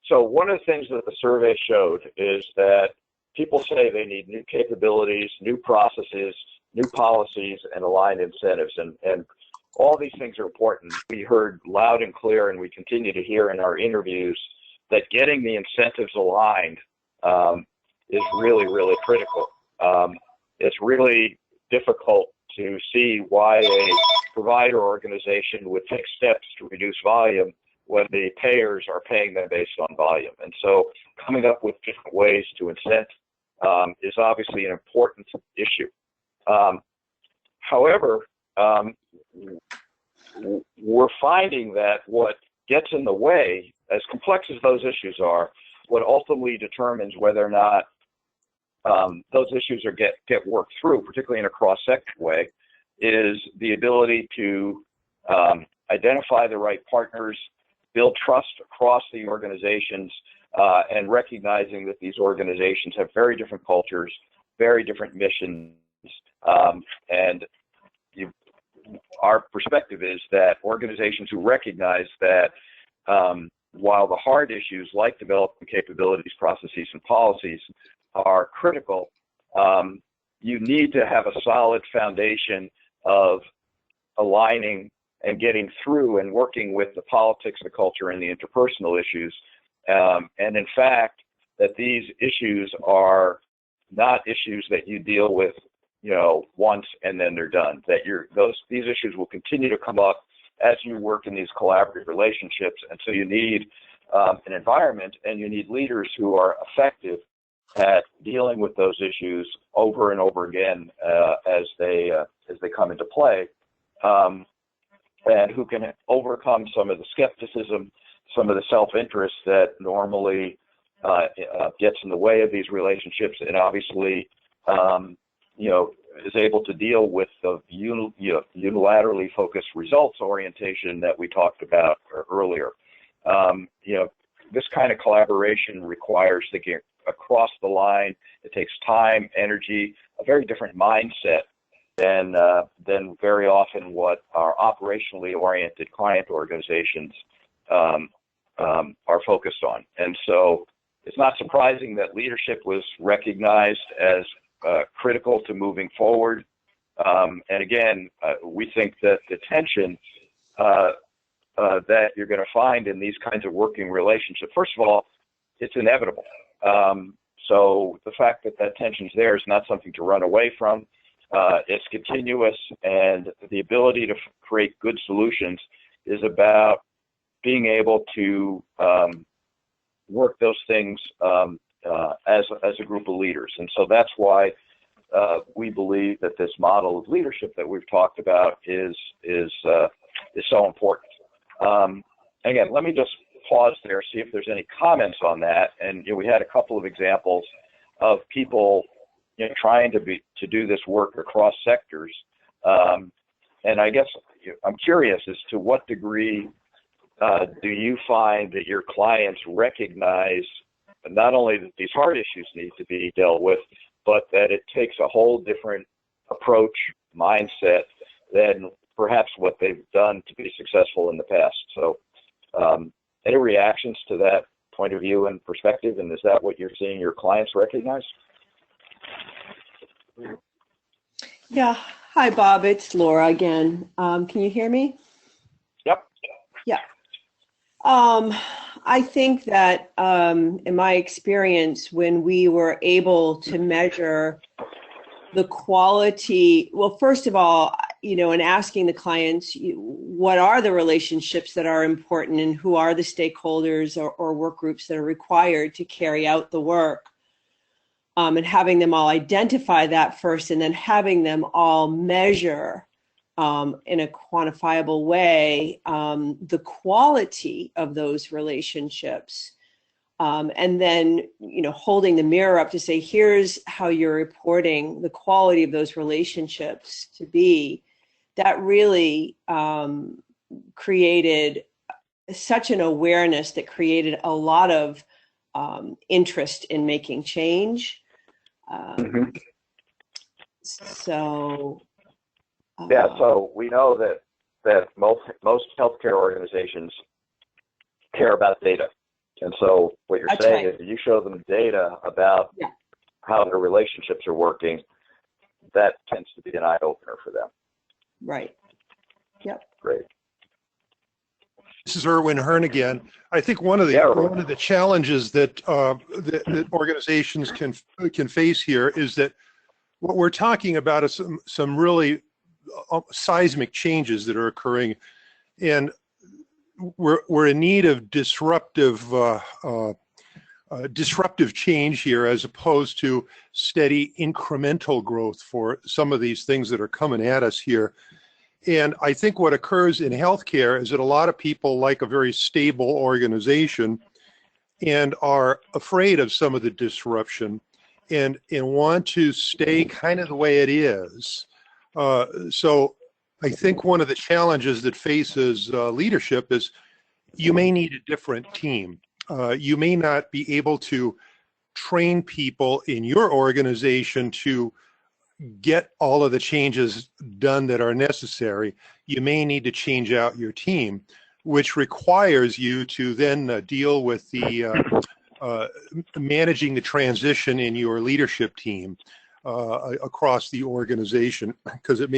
So one of the things that the survey showed is that people say they need new capabilities, new processes, new policies, and aligned incentives. And all these things are important. We heard loud and clear, and we continue to hear in our interviews, that getting the incentives aligned is really, really critical. It's really difficult to see why a provider organization would take steps to reduce volume when the payers are paying them based on volume. And so coming up with different ways to incent is obviously an important issue. However, we're finding that what gets in the way, as complex as those issues are, what ultimately determines whether or not those issues get worked through, particularly in a cross-sector way, is the ability to identify the right partners, build trust across the organizations, and recognizing that these organizations have very different cultures, very different missions, and our perspective is that organizations who recognize that while the hard issues like developing capabilities, processes, and policies are critical, you need to have a solid foundation of aligning and getting through and working with the politics, the culture, and the interpersonal issues. And in fact, that these issues are not issues that you deal with, once and then they're done. That these issues will continue to come up as you work in these collaborative relationships. And so you need an environment, and you need leaders who are effective at dealing with those issues over and over again as they come into play, and who can overcome some of the skepticism, some of the self-interest that normally gets in the way of these relationships, and obviously, is able to deal with the unilaterally focused results orientation that we talked about earlier. This kind of collaboration requires thinking across the line. It takes time, energy, a very different mindset than very often what our operationally oriented client organizations are focused on. And so it's not surprising that leadership was recognized as critical to moving forward. And again, we think that the tension that you're going to find in these kinds of working relationships, first of all, it's inevitable. So the fact that that tension's there is not something to run away from. It's continuous, and the ability to create good solutions is about being able to work those things as a group of leaders. And so that's why we believe that this model of leadership that we've talked about is so important. Again, let me just pause there, see if there's any comments on that. And we had a couple of examples of people trying to do this work across sectors. And I guess I'm curious as to what degree do you find that your clients recognize not only that these hard issues need to be dealt with, but that it takes a whole different approach, mindset than perhaps what they've done to be successful in the past. So any reactions to that point of view and perspective, and is that what you're seeing your clients recognize? Yeah. Hi, Bob. It's Laura again. Can you hear me? Yep. Yeah. I think that in my experience, when we were able to measure the quality, well, first of all, in asking the clients, what are the relationships that are important and who are the stakeholders or work groups that are required to carry out the work, and having them all identify that first, and then having them all measure in a quantifiable way the quality of those relationships, and then holding the mirror up to say, here's how you're reporting the quality of those relationships to be. That really created such an awareness that created a lot of interest in making change. So we know that most healthcare organizations care about data, and so what you're saying is you show them data about how their relationships are working. That tends to be an eye opener for them. Right. Yep. Great. This is Erwin Hersch again. I think one of the challenges that organizations can face here is that what we're talking about is some really seismic changes that are occurring, and we're in need of disruptive change here, as opposed to steady incremental growth for some of these things that are coming at us here. And I think what occurs in healthcare is that a lot of people like a very stable organization and are afraid of some of the disruption and want to stay kind of the way it is. So I think one of the challenges that faces leadership is you may need a different team. you may not be able to train people in your organization to get all of the changes done that are necessary. You may need to change out your team, which requires you to then deal with the managing the transition in your leadership team across the organization, because it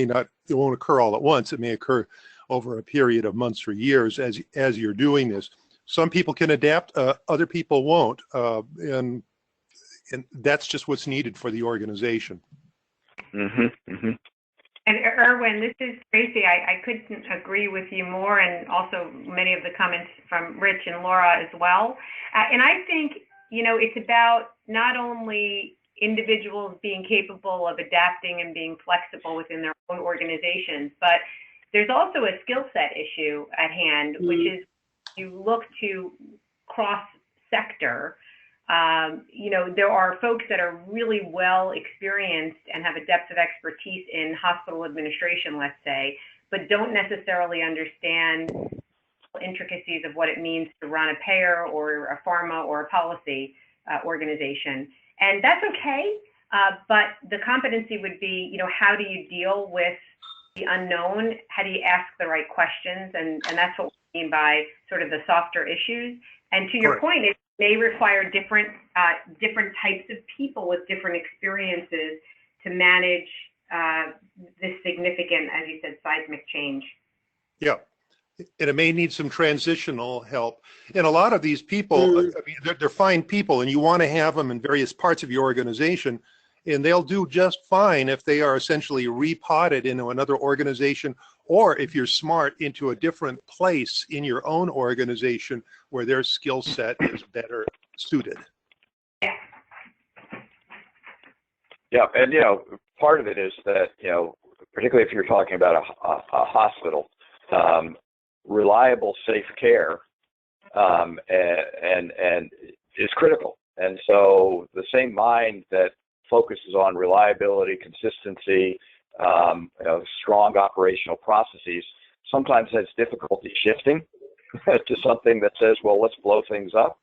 won't occur all at once. It may occur over a period of months or years as you're doing this. Some people can adapt, other people won't, and that's just what's needed for the organization. Mm-hmm. Mm-hmm. And Erwin, this is Tracy. I couldn't agree with you more, and also many of the comments from Rich and Laura as well. And I think, it's about not only individuals being capable of adapting and being flexible within their own organizations, but there's also a skill set issue at hand, which is you look to cross-sector. There are folks that are really well experienced and have a depth of expertise in hospital administration, let's say, but don't necessarily understand intricacies of what it means to run a payer or a pharma or a policy organization. And that's okay, but the competency would be, how do you deal with the unknown? How do you ask the right questions? And that's what we mean by sort of the softer issues. And to your point, it may require different types of people with different experiences to manage this significant, as you said, seismic change. Yeah, and it may need some transitional help. And a lot of these people, they're fine people, and you want to have them in various parts of your organization, and they'll do just fine if they are essentially repotted into another organization, or if you're smart, into a different place in your own organization where their skill set is better suited. Yeah, and part of it is that particularly if you're talking about a hospital, reliable, safe care, and is critical. And so the same mind that focuses on reliability, consistency, strong operational processes, sometimes has difficulty shifting to something that says, well, let's blow things up.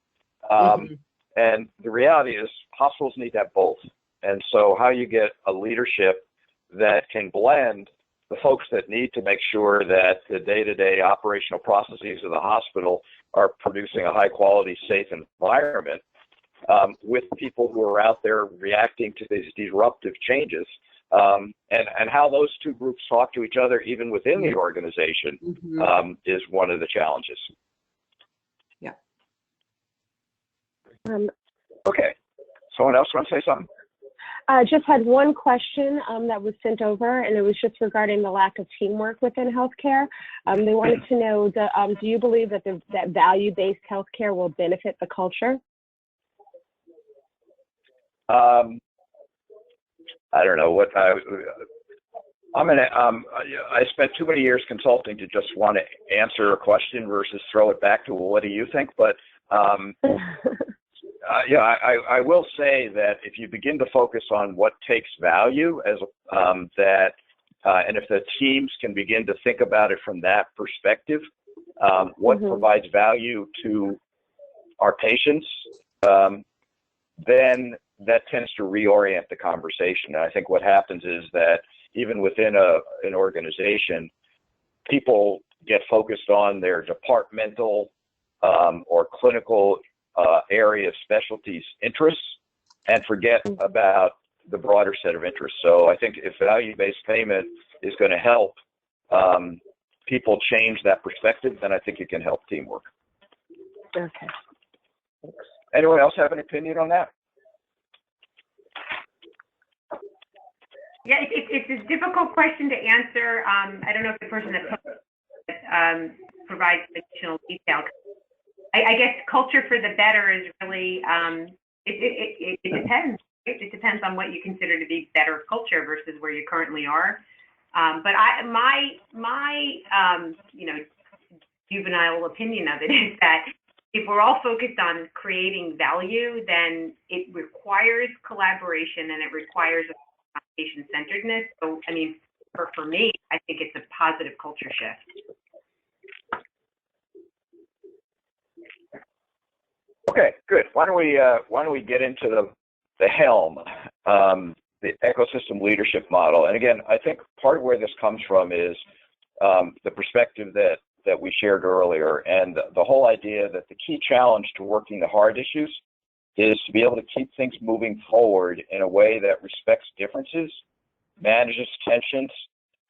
And the reality is hospitals need that both. And so how you get a leadership that can blend the folks that need to make sure that the day-to-day operational processes of the hospital are producing a high-quality, safe environment, with people who are out there reacting to these disruptive changes, and how those two groups talk to each other, even within the organization, is one of the challenges. Yeah. Okay. Someone else want to say something? I just had one question that was sent over, and it was just regarding the lack of teamwork within healthcare. They wanted to know, do you believe that that value-based healthcare will benefit the culture? I don't know what I spent too many years consulting to just want to answer a question versus throw it back to, well, what do you think? But I will say that if you begin to focus on what takes value as and if the teams can begin to think about it from that perspective, what provides value to our patients, then that tends to reorient the conversation. And I think what happens is that even within an organization, people get focused on their departmental or clinical area of specialties interests and forget about the broader set of interests. So I think if value-based payment is going to help people change that perspective, then I think it can help teamwork. Okay. Thanks. Anyone else have an opinion on that? Yeah, it's a difficult question to answer. I don't know if the person that provides additional detail. I guess culture for the better is really, it depends. It depends on what you consider to be better culture versus where you currently are. But my juvenile opinion of it is that if we're all focused on creating value, then it requires collaboration and it requires patient-centeredness. So, I mean, for me, I think it's a positive culture shift. Okay, good. Why don't we get into the HELM, the ecosystem leadership model? And again, I think part of where this comes from is the perspective that we shared earlier, and the whole idea that the key challenge to working the hard issues is to be able to keep things moving forward in a way that respects differences, manages tensions,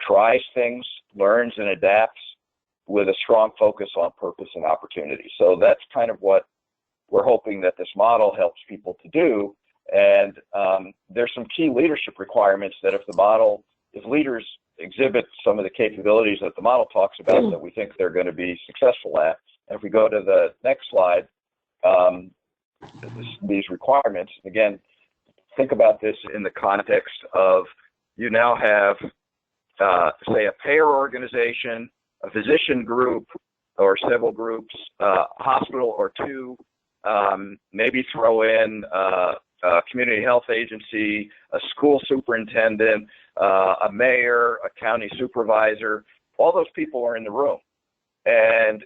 tries things, learns and adapts with a strong focus on purpose and opportunity. So that's kind of what we're hoping that this model helps people to do. And there's some key leadership requirements that if leaders exhibit some of the capabilities that the model talks about that we think they're going to be successful at. And if we go to the next slide, these requirements, again, think about this in the context of you now have, say, a payer organization, a physician group or several groups, a hospital or two, maybe throw in a community health agency, a school superintendent, a mayor, a county supervisor. All those people are in the room. And,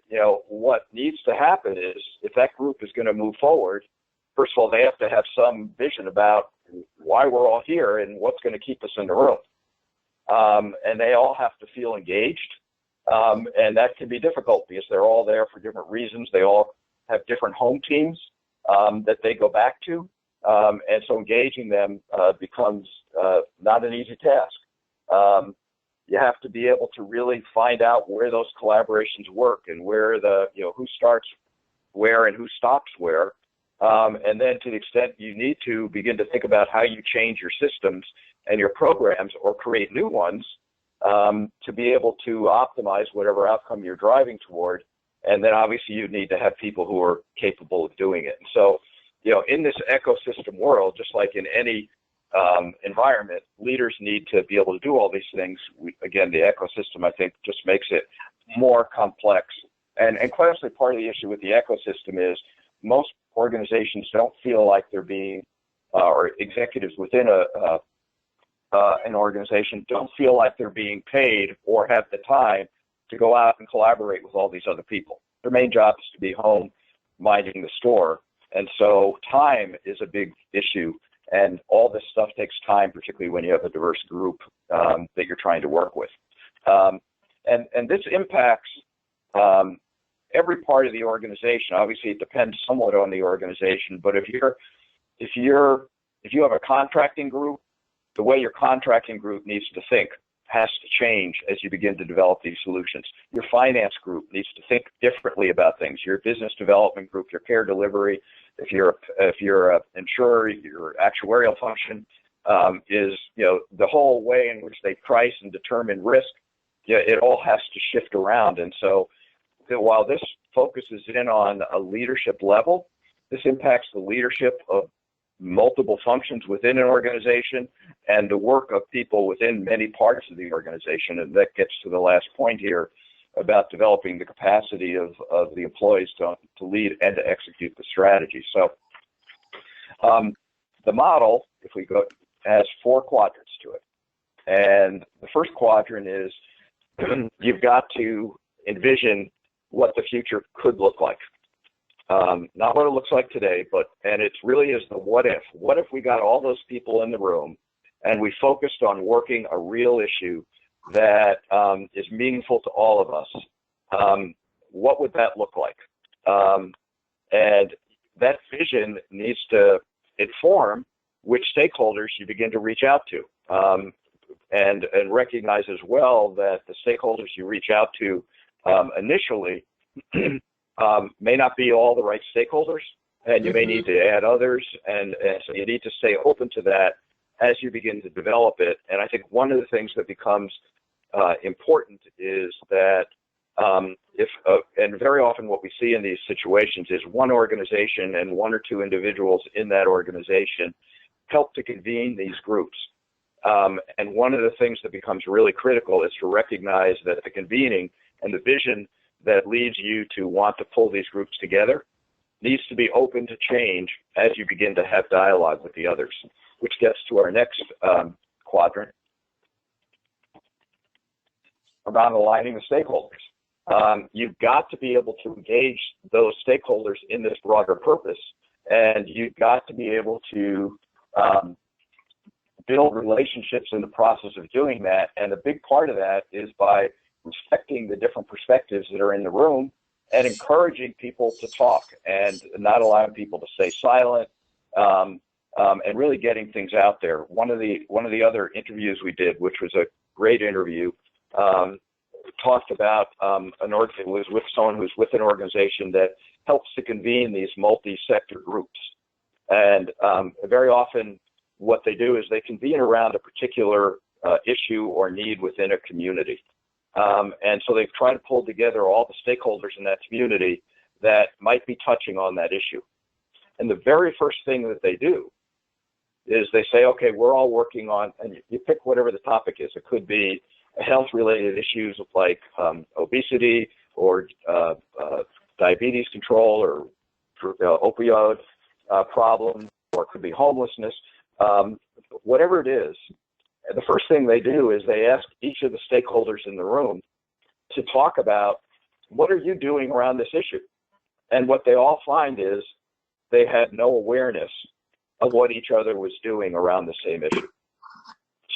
what needs to happen is if that group is going to move forward, first of all, they have to have some vision about why we're all here and what's going to keep us in the room. And they all have to feel engaged. And that can be difficult because they're all there for different reasons. They all have different home teams that they go back to. And so engaging them becomes not an easy task. You have to be able to really find out where those collaborations work and where who starts where and who stops where. And then to the extent you need to begin to think about how you change your systems and your programs or create new ones to be able to optimize whatever outcome you're driving toward. And then obviously you need to have people who are capable of doing it. And so, in this ecosystem world, just like in any environment, leaders need to be able to do all these things. Again, the ecosystem, I think, just makes it more complex. And quite honestly, part of the issue with the ecosystem is most organizations don't feel like they're being, or executives within an organization don't feel like they're being paid or have the time to go out and collaborate with all these other people. Their main job is to be home minding the store. And so time is a big issue. And all this stuff takes time, particularly when you have a diverse group that you're trying to work with. And this impacts every part of the organization. Obviously, it depends somewhat on the organization. But if you have a contracting group, the way your contracting group needs to think has to change as you begin to develop these solutions. Your finance group needs to think differently about things. Your business development group, your care delivery, if you're an insurer, your actuarial function is the whole way in which they price and determine risk. It all has to shift around. And so while this focuses in on a leadership level, this impacts the leadership of multiple functions within an organization and the work of people within many parts of the organization. And that gets to the last point here about developing the capacity of the employees to lead and to execute the strategy. So the model, if we go, has 4 quadrants to it. And the first quadrant is you've got to envision what the future could look like. Not what it looks like today, and it really is the what if. What if we got all those people in the room and we focused on working a real issue that is meaningful to all of us? What would that look like? And that vision needs to inform which stakeholders you begin to reach out to, and recognize as well that the stakeholders you reach out to initially may not be all the right stakeholders, and you may need to add others, and so you need to stay open to that as you begin to develop it. And I think one of the things that becomes important is that and very often what we see in these situations is one organization and 1 or 2 individuals in that organization help to convene these groups. And one of the things that becomes really critical is to recognize that the convening and the vision that leads you to want to pull these groups together needs to be open to change as you begin to have dialogue with the others, which gets to our next quadrant around aligning the stakeholders. you've got to be able to engage those stakeholders in this broader purpose, and you've got to be able to build relationships in the process of doing that. And a big part of that is by respecting the different perspectives that are in the room and encouraging people to talk and not allowing people to stay silent, and really getting things out there. One of the other interviews we did, which was a great interview, talked about it was with someone who's with an organization that helps to convene these multi-sector groups. And very often what they do is they convene around a particular issue or need within a community. And so they try to pull together all the stakeholders in that community that might be touching on that issue. And the very first thing that they do is they say, okay, we're all working on, and you pick whatever the topic is. It could be health-related issues like obesity or diabetes control or opioid problem, or it could be homelessness. Whatever it is, the first thing they do is they ask each of the stakeholders in the room to talk about, what are you doing around this issue? And what they all find is they had no awareness of what each other was doing around the same issue.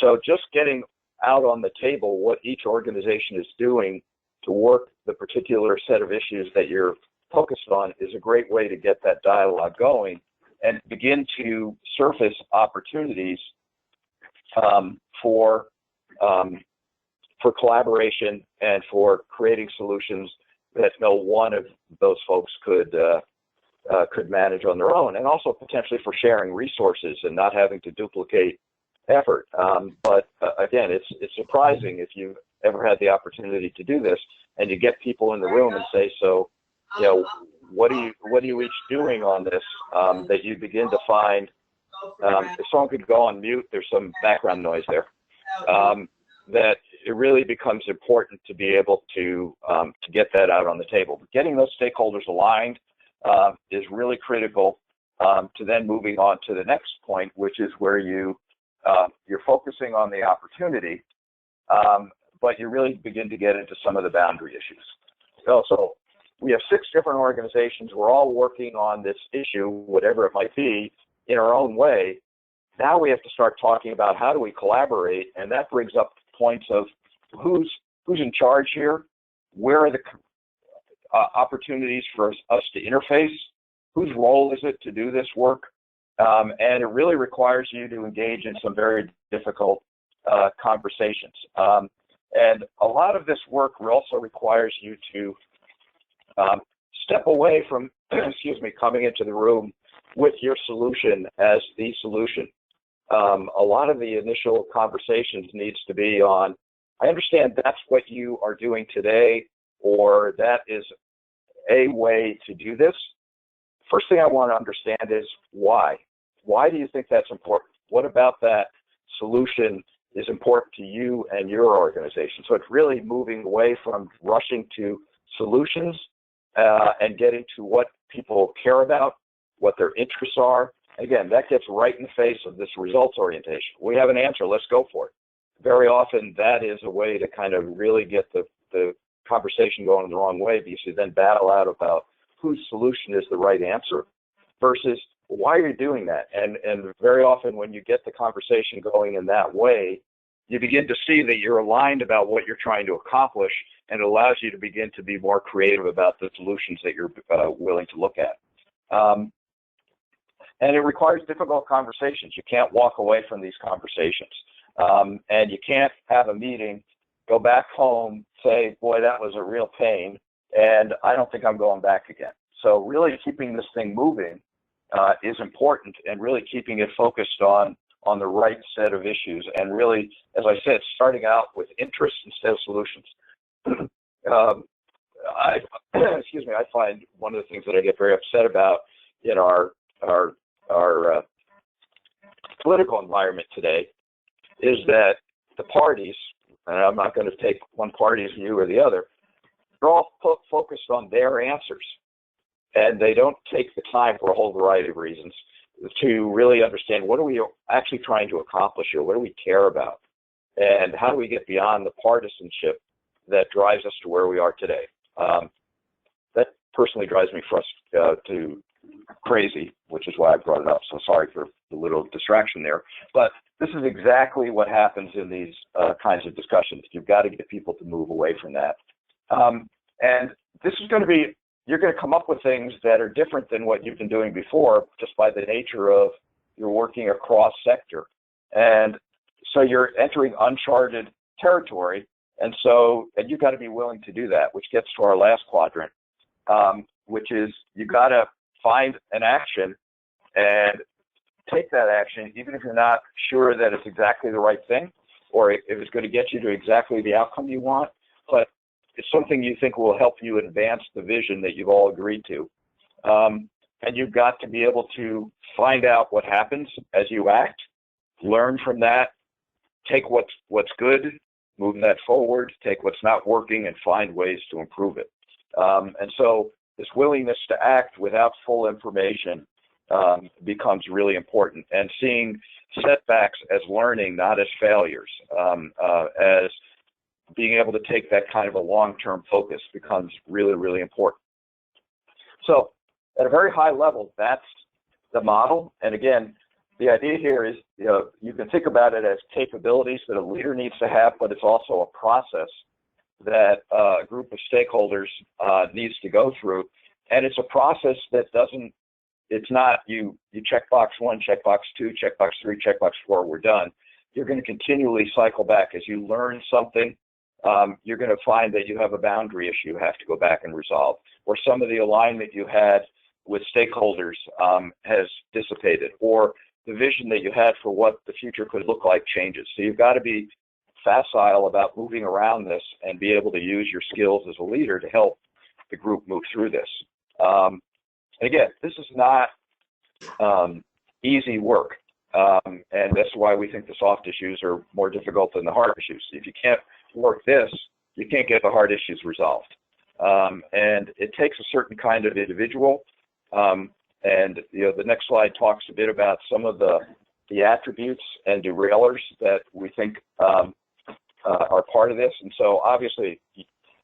So just getting out on the table what each organization is doing to work the particular set of issues that you're focused on is a great way to get that dialogue going and begin to surface opportunities for collaboration and for creating solutions that no one of those folks could manage on their own, and also potentially for sharing resources and not having to duplicate effort. But again, it's surprising if you've ever had the opportunity to do this and you get people in the room and say, so, what are you each doing on this, that you begin to find, if someone could go on mute, there's some background noise there, that it really becomes important to be able to get that out on the table. But getting those stakeholders aligned is really critical to then moving on to the next point, which is where you're focusing on the opportunity, but you really begin to get into some of the boundary issues. So we have 6 different organizations. We're all working on this issue, whatever it might be, in our own way. Now we have to start talking about how do we collaborate, and that brings up points of who's in charge here, where are the opportunities for us to interface, whose role is it to do this work, and it really requires you to engage in some very difficult conversations. And a lot of this work also requires you to step away from, coming into the room with your solution as the solution. A lot of the initial conversations needs to be on, I understand that's what you are doing today, or that is a way to do this. First thing I want to understand is why. Why do you think that's important? What about that solution is important to you and your organization? So it's really moving away from rushing to solutions and getting to what people care about, what their interests are. Again, that gets right in the face of this results orientation. We have an answer, let's go for it. Very often that is a way to kind of really get the conversation going the wrong way, because you then battle out about whose solution is the right answer versus why are you doing that? And very often when you get the conversation going in that way, you begin to see that you're aligned about what you're trying to accomplish, and it allows you to begin to be more creative about the solutions that you're willing to look at. And it requires difficult conversations. You can't walk away from these conversations. And you can't have a meeting, go back home, say, boy, that was a real pain, and I don't think I'm going back again. So really keeping this thing moving is important, and really keeping it focused on the right set of issues. And really, as I said, starting out with interests instead of solutions. I find one of the things that I get very upset about in our political environment today is that the parties, and I'm not going to take one party's view or the other, they're all focused on their answers. And they don't take the time, for a whole variety of reasons, to really understand what are we actually trying to accomplish here? What do we care about? And how do we get beyond the partisanship that drives us to where we are today? That personally drives me to crazy, which is why I brought it up. So sorry for the little distraction there. But this is exactly what happens in these kinds of discussions. You've got to get people to move away from that. And this is going to be, you're going to come up with things that are different than what you've been doing before, just by the nature of you're working across sector. And so you're entering uncharted territory. And you've got to be willing to do that, which gets to our last quadrant, which is you got to find an action and take that action, even if you're not sure that it's exactly the right thing, or if it's going to get you to exactly the outcome you want, but it's something you think will help you advance the vision that you've all agreed to. And you've got to be able to find out what happens as you act, learn from that, take what's good, move that forward, take what's not working, and find ways to improve it. And so this willingness to act without full information becomes really important, and seeing setbacks as learning, not as failures, as being able to take that kind of a long-term focus becomes really, really important. So at a very high level, that's the model. And again, the idea here is, you can think about it as capabilities that a leader needs to have, but it's also a process that a group of stakeholders needs to go through. And it's a process that it's not you check box 1, check box 2, check box 3, check box 4, we're done. You're going to continually cycle back. As you learn something, you're going to find that you have a boundary issue you have to go back and resolve, or some of the alignment you had with stakeholders has dissipated, or the vision that you had for what the future could look like changes. So you've got to be facile about moving around this and be able to use your skills as a leader to help the group move through this. And again, this is not easy work. And that's why we think the soft issues are more difficult than the hard issues. If you can't work this, you can't get the hard issues resolved. And it takes a certain kind of individual. And the next slide talks a bit about some of the attributes and derailers that we think are part of this. And so obviously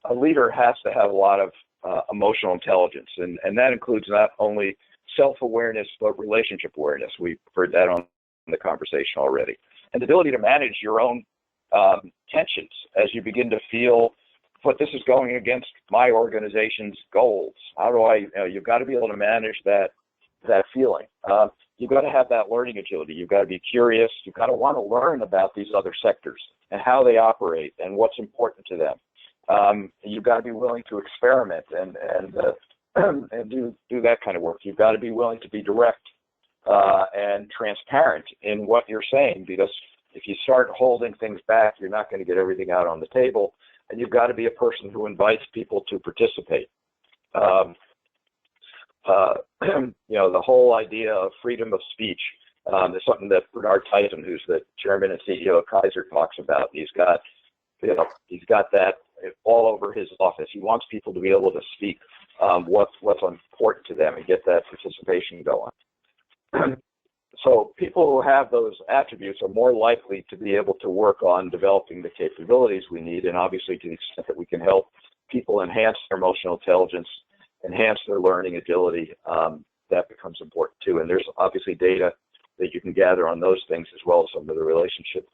a leader has to have a lot of emotional intelligence, and that includes not only self-awareness but relationship awareness. We've heard that on the conversation already. And the ability to manage your own tensions as you begin to feel, but this is going against my organization's goals. How do you've got to be able to manage that feeling. You've got to have that learning agility. You've got to be curious. You've got to want to learn about these other sectors and how they operate and what's important to them. You've got to be willing to experiment and do that kind of work. You've got to be willing to be direct and transparent in what you're saying, because if you start holding things back, you're not going to get everything out on the table. And you've got to be a person who invites people to participate. The whole idea of freedom of speech is something that Bernard Tyson, who's the chairman and CEO of Kaiser, talks about. He's got that all over his office. He wants people to be able to speak what's important to them and get that participation going. So people who have those attributes are more likely to be able to work on developing the capabilities we need, and obviously to the extent that we can help people enhance their emotional intelligence, enhance their learning agility, that becomes important too. And there's obviously data that you can gather on those things, as well as some of the relationship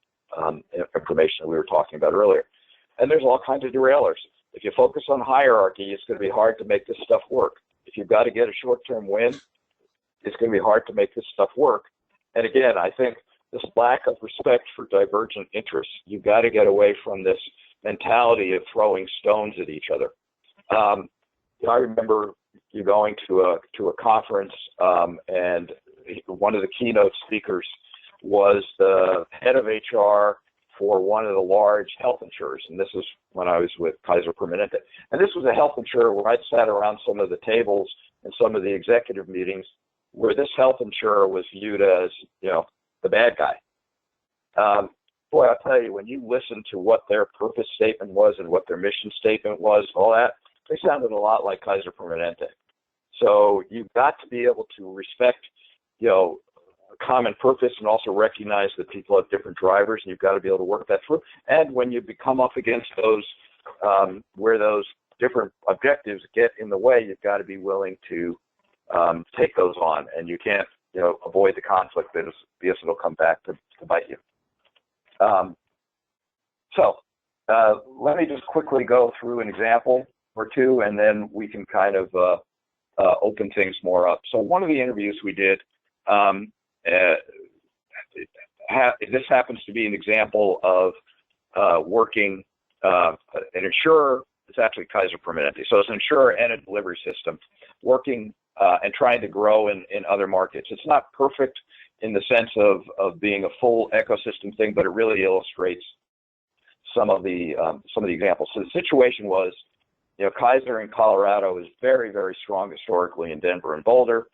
information that we were talking about earlier. And there's all kinds of derailers. If you focus on hierarchy, it's going to be hard to make this stuff work. If you've got to get a short-term win, it's going to be hard to make this stuff work. And again, I think this lack of respect for divergent interests, you've got to get away from this mentality of throwing stones at each other. I remember you going to a conference, and one of the keynote speakers was the head of HR for one of the large health insurers. And this was when I was with Kaiser Permanente. And this was a health insurer where I sat around some of the tables and some of the executive meetings where this health insurer was viewed as, the bad guy. Boy, I'll tell you, when you listen to what their purpose statement was and what their mission statement was, all that, they sounded a lot like Kaiser Permanente. So you've got to be able to respect, a common purpose, and also recognize that people have different drivers, and you've got to be able to work that through. And when you come up against those, where those different objectives get in the way, you've got to be willing to take those on, and you can't, avoid the conflict because it'll come back to bite you. Let me just quickly go through an example or two, and then we can kind of open things more up. So one of the interviews we did, this happens to be an example of working an insurer. It's actually Kaiser Permanente. So it's an insurer and a delivery system working and trying to grow in other markets. It's not perfect in the sense of being a full ecosystem thing, but it really illustrates some of the examples. So the situation was, Kaiser in Colorado is very, very strong historically in Denver and Boulder.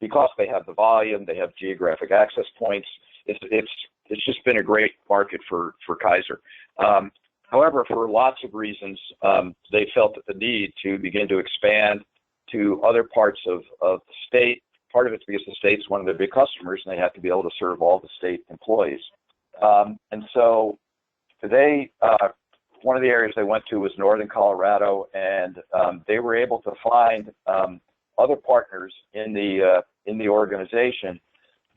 Because they have the volume, they have geographic access points. It's just been a great market for Kaiser. However, for lots of reasons, they felt the need to begin to expand to other parts of the state. Part of it's because the state's one of their big customers, and they have to be able to serve all the state employees. And so they, one of the areas they went to was northern Colorado, and they were able to find other partners in the organization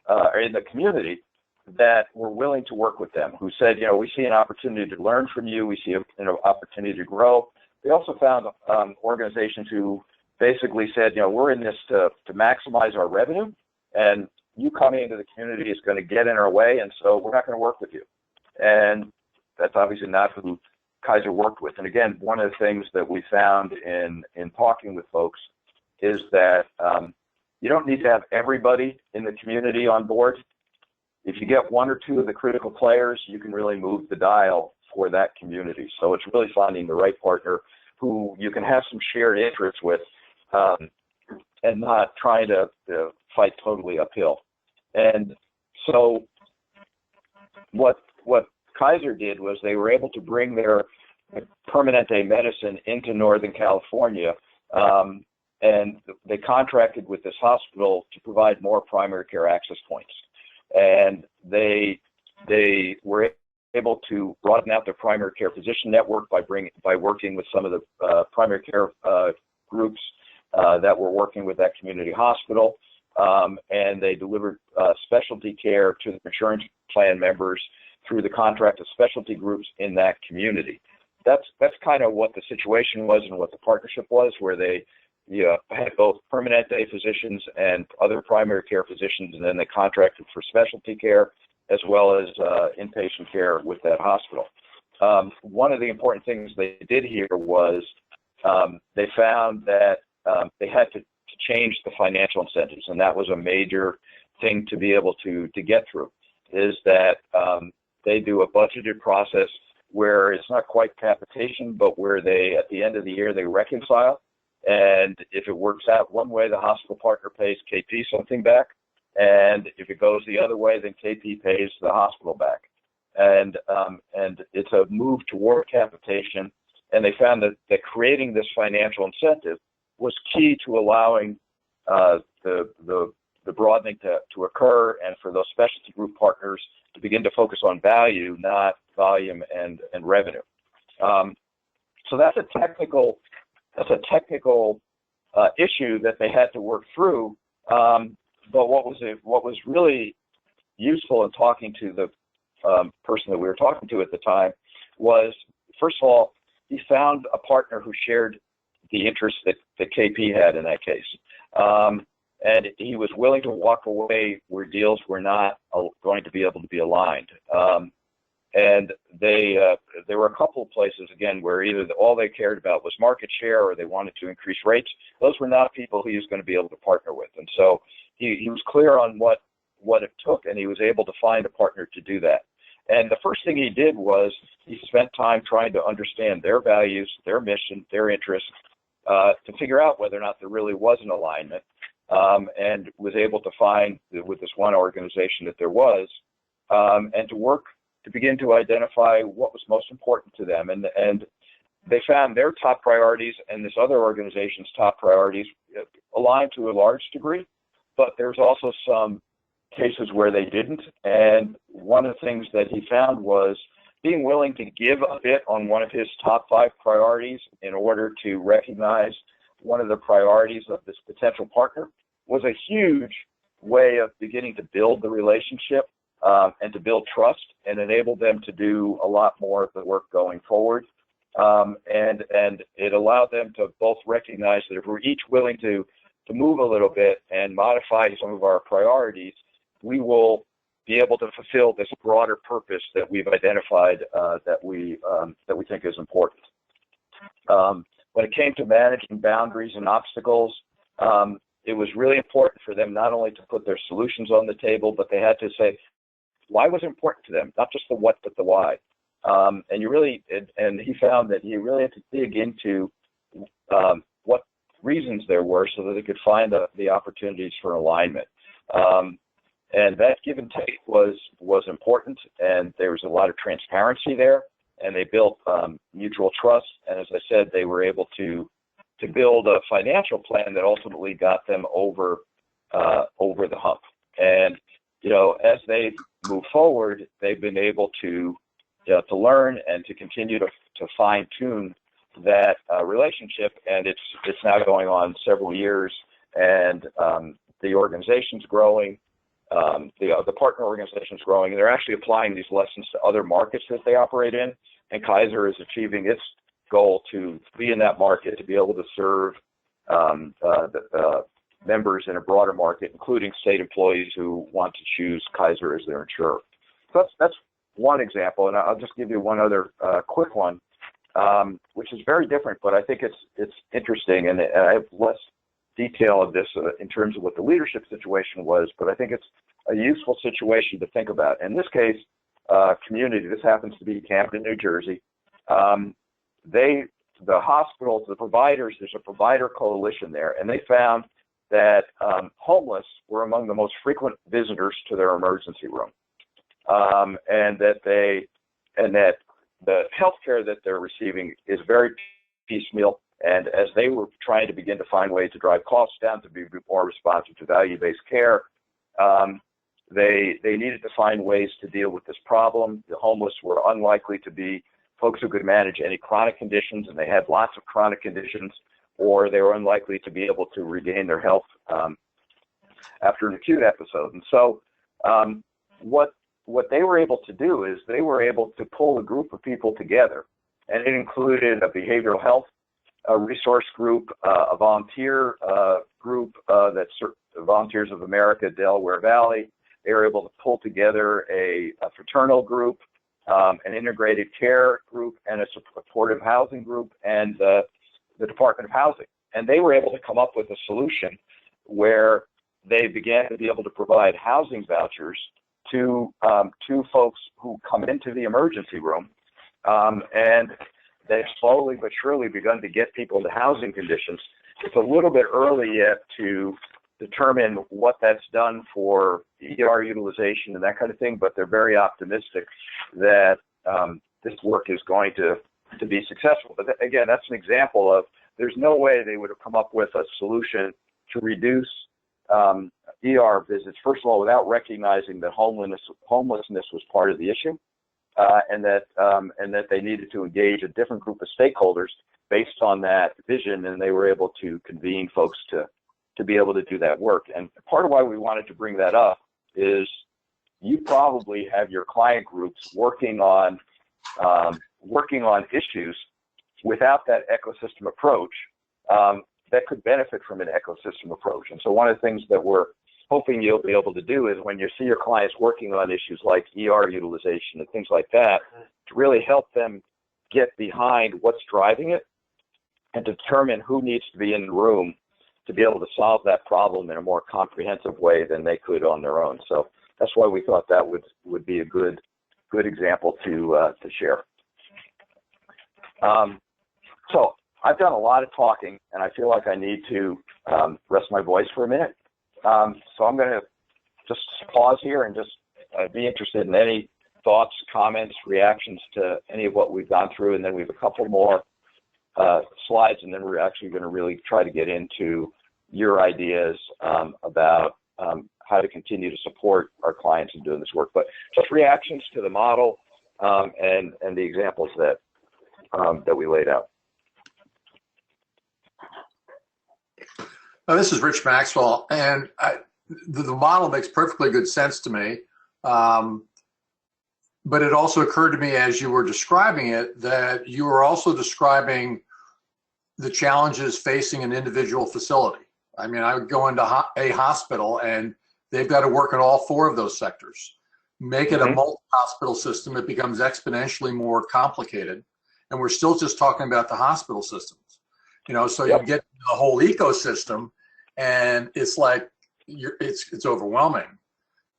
or in the community that were willing to work with them, who said, we see an opportunity to learn from you, we see an opportunity to grow. They also found organizations who basically said, we're in this to maximize our revenue, and you coming into the community is going to get in our way, and so we're not going to work with you. And that's obviously not who Kaiser worked with. And again, one of the things that we found in talking with folks is that you don't need to have everybody in the community on board. If you get one or two of the critical players, you can really move the dial for that community. So it's really finding the right partner who you can have some shared interests with, and not trying to fight totally uphill. And so what Kaiser did was they were able to bring their Permanente medicine into Northern California, and they contracted with this hospital to provide more primary care access points. And they were able to broaden out their primary care physician network by working with some of the primary care groups that were working with that community hospital, and they delivered specialty care to the insurance plan members through the contract of specialty groups in that community. That's kind of what the situation was and what the partnership was, where they had both Permanente physicians and other primary care physicians, and then they contracted for specialty care as well as inpatient care with that hospital. One of the important things they did here was they found that they had to change the financial incentives, and that was a major thing to be able to get through, is that they do a budgeted process where it's not quite capitation, but where they, at the end of the year, they reconcile. And if it works out one way, the hospital partner pays KP something back. And if it goes the other way, then KP pays the hospital back. And it's a move toward capitation. And they found that creating this financial incentive was key to allowing the broadening to occur, and for those specialty group partners to begin to focus on value, not volume and revenue. So that's a technical issue that they had to work through. But what was really useful in talking to the person that we were talking to at the time was, first of all, he found a partner who shared the interests that KP had in that case. And he was willing to walk away where deals were not going to be able to be aligned. And there were a couple of places, again, where either all they cared about was market share or they wanted to increase rates. Those were not people he was going to be able to partner with. And so he was clear on what it took, and he was able to find a partner to do that. And the first thing he did was he spent time trying to understand their values, their mission, their interests, to figure out whether or not there really was an alignment, and was able to find with this one organization that there was, and to begin to identify what was most important to them. And they found their top priorities and this other organization's top priorities aligned to a large degree, but there's also some cases where they didn't. And one of the things that he found was being willing to give a bit on one of his top 5 priorities in order to recognize one of the priorities of this potential partner was a huge way of beginning to build the relationship and to build trust and enable them to do a lot more of the work going forward. And it allowed them to both recognize that if we're each willing to move a little bit and modify some of our priorities, we will be able to fulfill this broader purpose that we've identified that we think is important. When it came to managing boundaries and obstacles, it was really important for them not only to put their solutions on the table, but they had to say why was it important to them, not just the what, but the why. And he found that he really had to dig into what reasons there were so that they could find the opportunities for alignment. And that give and take was important, and there was a lot of transparency there, and they built mutual trust. And as I said, they were able to build a financial plan that ultimately got them over the hump. And as they move forward, they've been able to learn and to continue to fine tune that relationship. And it's now going on several years, and the organization's growing. The partner organization is growing, and they're actually applying these lessons to other markets that they operate in. And Kaiser is achieving its goal to be in that market, to be able to serve the members in a broader market, including state employees who want to choose Kaiser as their insurer. So that's one example, and I'll just give you one other quick one, which is very different, but I think it's interesting, and I have less detail of this in terms of what the leadership situation was, but I think it's a useful situation to think about. In this case, community, this happens to be Camden, New Jersey. The hospitals, the providers, there's a provider coalition there, and they found that homeless were among the most frequent visitors to their emergency room, and that the health care that they're receiving is very piecemeal. And as they were trying to begin to find ways to drive costs down, to be more responsive to value-based care, they needed to find ways to deal with this problem. The homeless were unlikely to be folks who could manage any chronic conditions, and they had lots of chronic conditions, or they were unlikely to be able to regain their health after an acute episode. And so what they were able to do is they were able to pull a group of people together, and it included a behavioral health a resource group, a volunteer group that's Volunteers of America, Delaware Valley. They were able to pull together a fraternal group, an integrated care group, and a supportive housing group, and the Department of Housing. And they were able to come up with a solution where they began to be able to provide housing vouchers to folks who come into the emergency room, and they've slowly but surely begun to get people into housing conditions. It's a little bit early yet to determine what that's done for ER utilization and that kind of thing, but they're very optimistic that this work is going to be successful. But again, that's an example of there's no way they would have come up with a solution to reduce ER visits, first of all, without recognizing that homelessness was part of the issue. And that they needed to engage a different group of stakeholders based on that vision, and they were able to convene folks to be able to do that work. And part of why we wanted to bring that up is you probably have your client groups working on issues without that ecosystem approach that could benefit from an ecosystem approach. And so one of the things that we're hoping you'll be able to do is when you see your clients working on issues like ER utilization and things like that, to really help them get behind what's driving it and determine who needs to be in the room to be able to solve that problem in a more comprehensive way than they could on their own. So that's why we thought that would be a good example to share. So I've done a lot of talking, and I feel like I need to rest my voice for a minute. So I'm going to just pause here and just be interested in any thoughts, comments, reactions to any of what we've gone through, and then we have a couple more slides, and then we're actually going to really try to get into your ideas about how to continue to support our clients in doing this work. But just reactions to the model, and the examples that we laid out. This is Rich Maxwell, and the model makes perfectly good sense to me. But it also occurred to me as you were describing it that you were also describing the challenges facing an individual facility. I mean, I would go into a hospital and they've got to work in all four of those sectors. Make it a multi-hospital system, it becomes exponentially more complicated. And we're still just talking about the hospital systems. You know, so you get the whole ecosystem and it's like, it's overwhelming.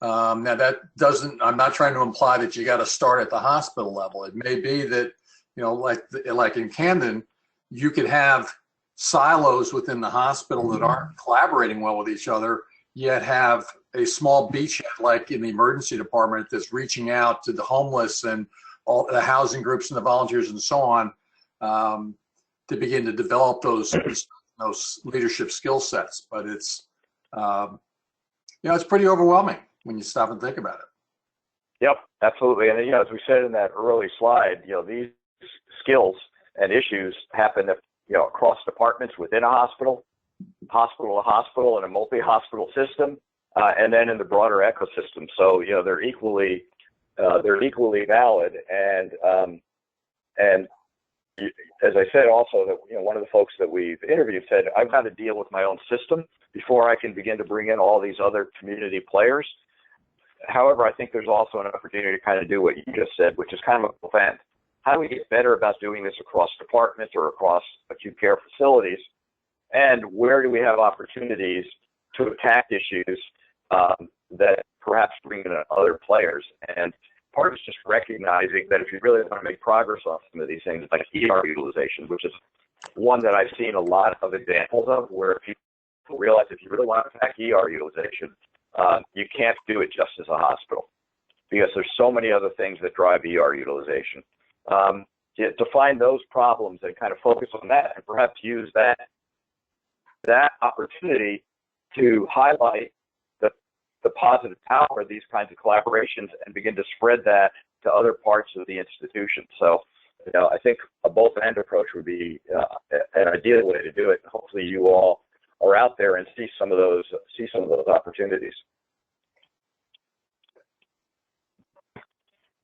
Now that doesn't, I'm not trying to imply that you got to start at the hospital level. It may be that, you know, like in Camden, you could have silos within the hospital that aren't collaborating well with each other, yet have a small beachhead like in the emergency department that's reaching out to the homeless and all the housing groups and the volunteers and so on, to begin to develop those leadership skill sets. But it's, you know, it's pretty overwhelming when you stop and think about it. Yep, absolutely. And, you know, as we said in that early slide, you know, these skills and issues happen, you know, across departments within a hospital, hospital to hospital, and a multi-hospital system, and then in the broader ecosystem. So, you know, they're equally valid. And as I said, also that, you know, one of the folks that we've interviewed said, I've got to deal with my own system before I can begin to bring in all these other community players. However, I think there's also an opportunity to kind of do what you just said, which is kind of a both end. How do we get better about doing this across departments or across acute care facilities? And where do we have opportunities to attack issues that perhaps bring in other players? And part of it's just recognizing that if you really want to make progress on some of these things, like ER utilization, which is one that I've seen a lot of examples of, where people realize if you really want to attack ER utilization, you can't do it just as a hospital, because there's so many other things that drive ER utilization. To find those problems and kind of focus on that, and perhaps use that opportunity to highlight the positive power of these kinds of collaborations and begin to spread that to other parts of the institution. So, you know, I think a both-end approach would be an ideal way to do it. Hopefully, you all are out there and see some of those opportunities.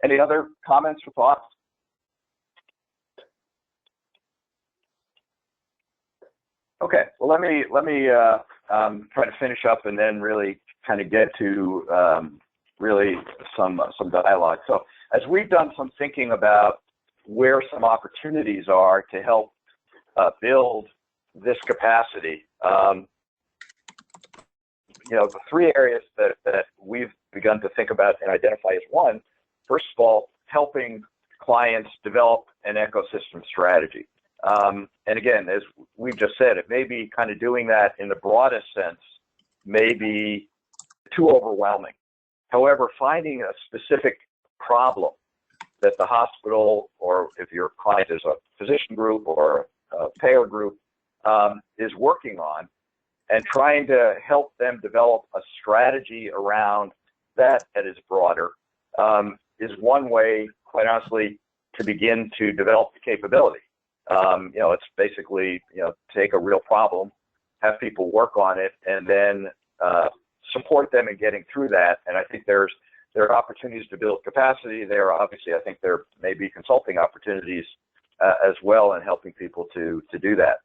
Any other comments or thoughts? Okay, well, let me try to finish up and then really kind of get to really some dialogue. So, as we've done some thinking about where some opportunities are to help build this capacity, you know, the three areas that we've begun to think about and identify as one, first of all, helping clients develop an ecosystem strategy. And again, as we've just said, it may be kind of doing that in the broadest sense may be too overwhelming. However, finding a specific problem that the hospital, or if your client is a physician group or a payer group, is working on, and trying to help them develop a strategy around that is broader, is one way, quite honestly, to begin to develop the capability. You know, it's basically, you know, take a real problem, have people work on it, and then support them in getting through that. And I think there are opportunities to build capacity. There are obviously, I think there may be consulting opportunities as well in helping people to do that.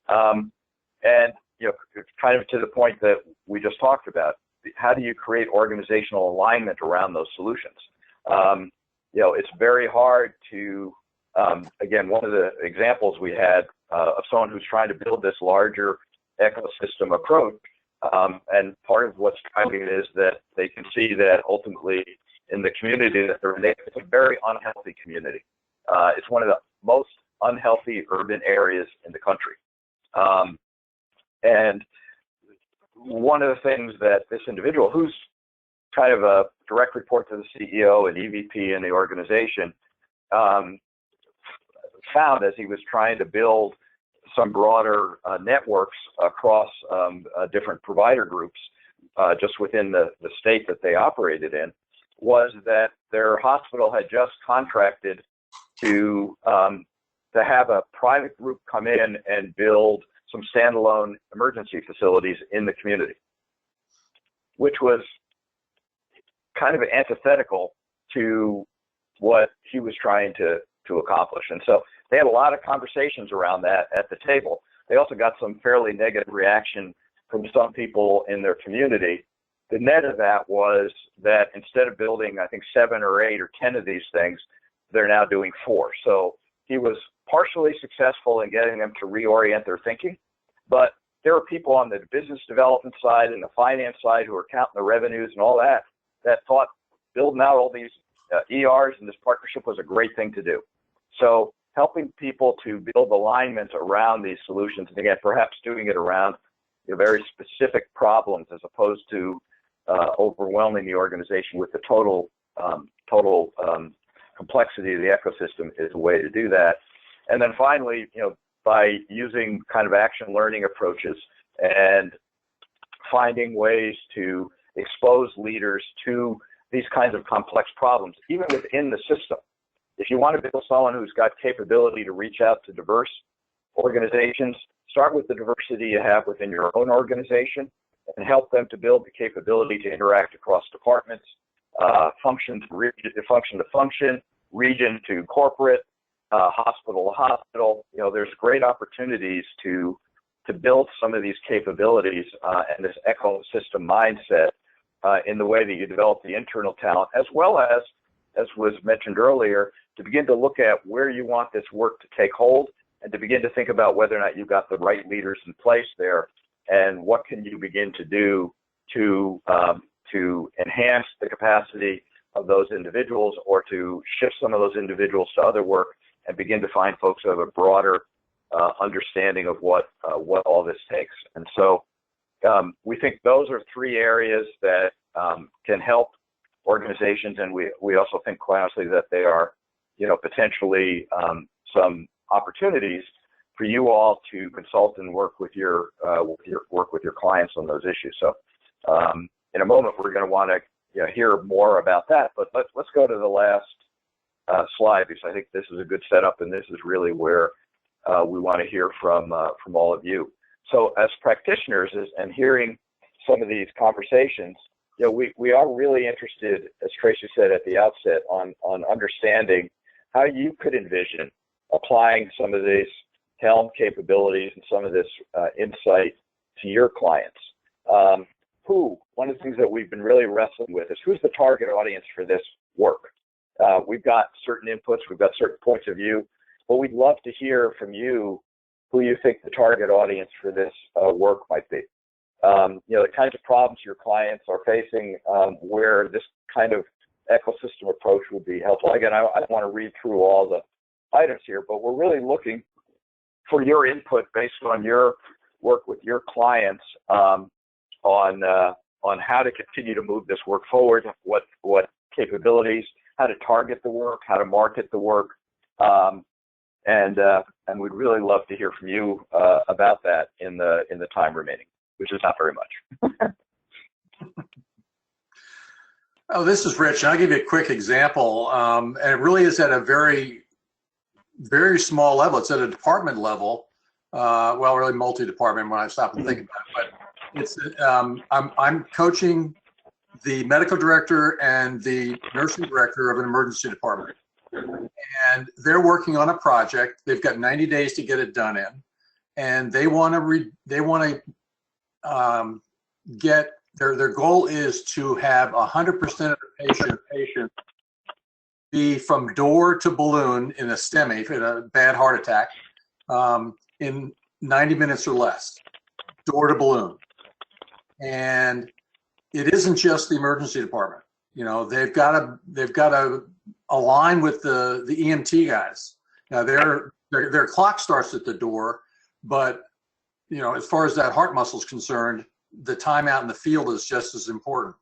And, you know, kind of to the point that we just talked about, how do you create organizational alignment around those solutions? You know, it's very hard to, again, one of the examples we had of someone who's trying to build this larger ecosystem approach, and part of what's driving it is that they can see that ultimately in the community that they're in, it's a very unhealthy community. It's one of the most unhealthy urban areas in the country. And one of the things that this individual, who's kind of a direct report to the CEO and EVP in the organization, found as he was trying to build some broader networks across different provider groups just within the state that they operated in, was that their hospital had just contracted to have a private group come in and build some standalone emergency facilities in the community, which was kind of antithetical to what he was trying to accomplish. And so they had a lot of conversations around that at the table. They also got some fairly negative reaction from some people in their community. The net of that was that instead of building, I think, 7 or 8 or 10 of these things, they're now doing 4. So he was partially successful in getting them to reorient their thinking, but there are people on the business development side and the finance side who are counting the revenues and all that thought building out all these ERs and this partnership was a great thing to do. So helping people to build alignment around these solutions, and again, perhaps doing it around very specific problems as opposed to overwhelming the organization with the total complexity of the ecosystem is a way to do that. And then finally, by using kind of action learning approaches and finding ways to expose leaders to these kinds of complex problems, even within the system. If you want to build someone who's got capability to reach out to diverse organizations, start with the diversity you have within your own organization and help them to build the capability to interact across departments, function to function, region to corporate, hospital to hospital. There's great opportunities to build some of these capabilities and this ecosystem mindset in the way that you develop the internal talent, as well as was mentioned earlier, to begin to look at where you want this work to take hold and to begin to think about whether or not you've got the right leaders in place there and what can you begin to do to enhance the capacity of those individuals or to shift some of those individuals to other work and begin to find folks who have a broader understanding of what all this takes. And so we think those are 3 areas that can help organizations, and we also think quite honestly that they are, potentially some opportunities for you all to consult and work with your clients on those issues. So in a moment we're going to want to hear more about that, but let's go to the last slide, because I think this is a good setup, and this is really where we want to hear from all of you. So as practitioners and hearing some of these conversations, we are really interested, as Tracy said at the outset, on understanding how you could envision applying some of these HELM capabilities and some of this insight to your clients. One of the things that we've been really wrestling with is who's the target audience for this work? We've got certain inputs, we've got certain points of view, but we'd love to hear from you who you think the target audience for this work might be. The kinds of problems your clients are facing where this kind of ecosystem approach would be helpful. Again, I don't want to read through all the items here, but we're really looking for your input based on your work with your clients on how to continue to move this work forward, what capabilities, how to target the work, how to market the work, and we'd really love to hear from you about that in the time remaining, which is not very much. Oh, this is Rich. I'll give you a quick example, and it really is at a very, very small level. It's at a department level, well, really multi-department when I stop and think about it. But it's I'm coaching the medical director and the nursing director of an emergency department, and they're working on a project. They've got 90 days to get it done in, and they want to get their goal is to have 100% of the patient be from door to balloon in a STEMI, in a bad heart attack, in 90 minutes or less, door to balloon. And it isn't just the emergency department. They've got to align with the EMT guys. Now their clock starts at the door, but as far as that heart muscle is concerned, the time out in the field is just as important.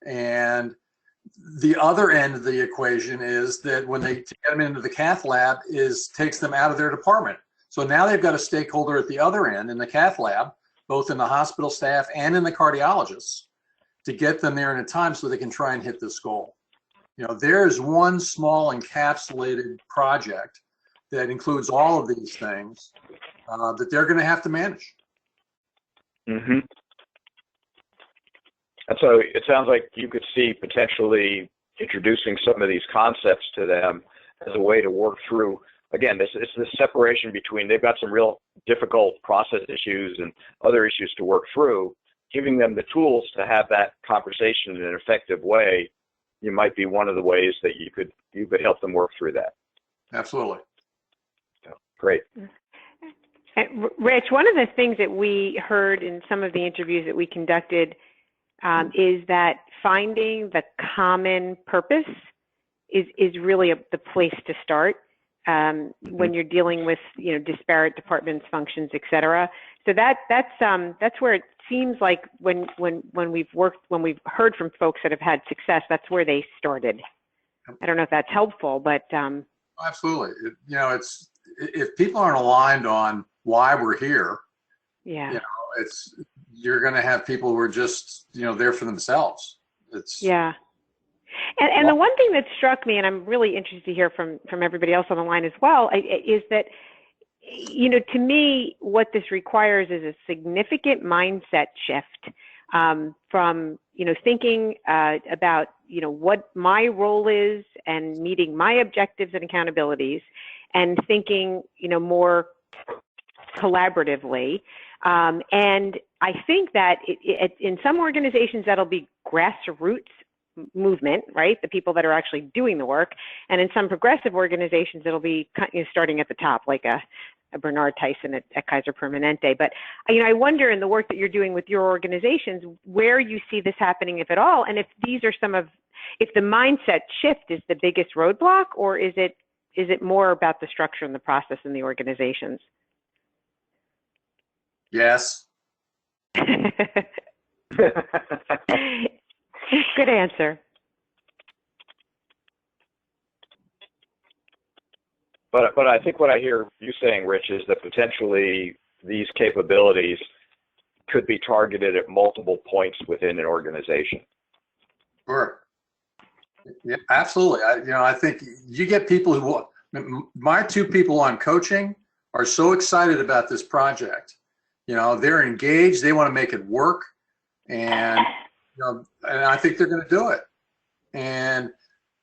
And the other end of the equation is that when they get them into the cath lab takes them out of their department. So now they've got a stakeholder at the other end in the cath lab, both in the hospital staff and in the cardiologists, to get them there in a time so they can try and hit this goal. There's one small encapsulated project that includes all of these things that they're going to have to manage. Mm-hmm. And so it sounds like you could see potentially introducing some of these concepts to them as a way to work through. Again, this separation between, they've got some real difficult process issues and other issues to work through. Giving them the tools to have that conversation in an effective way, you might be one of the ways that you could help them work through that. Absolutely. So, great. Rich, one of the things that we heard in some of the interviews that we conducted is that finding the common purpose is really the place to start when you're dealing with disparate departments, functions, et cetera. So that's where it seems like when we've heard from folks that have had success, that's where they started. I don't know if that's helpful, but absolutely. It's if people aren't aligned on why we're here, yeah, you're going to have people who are just there for themselves. Yeah. And the one thing that struck me, and I'm really interested to hear from everybody else on the line as well, is that, to me, what this requires is a significant mindset shift from, thinking about, what my role is and meeting my objectives and accountabilities, and thinking, more collaboratively. And I think that in some organizations that'll be grassroots movement, right? The people that are actually doing the work. And in some progressive organizations, it'll be starting at the top, like a Bernard Tyson at Kaiser Permanente. But I wonder, in the work that you're doing with your organizations, where you see this happening, if at all, and if these are if the mindset shift is the biggest roadblock, or is it more about the structure and the process in the organizations? Yes. Good answer. But I think what I hear you saying, Rich, is that potentially these capabilities could be targeted at multiple points within an organization. Sure. Yeah, absolutely. I think you get people who, my two people on coaching are so excited about this project. They're engaged. They want to make it work, and and I think they're going to do it. And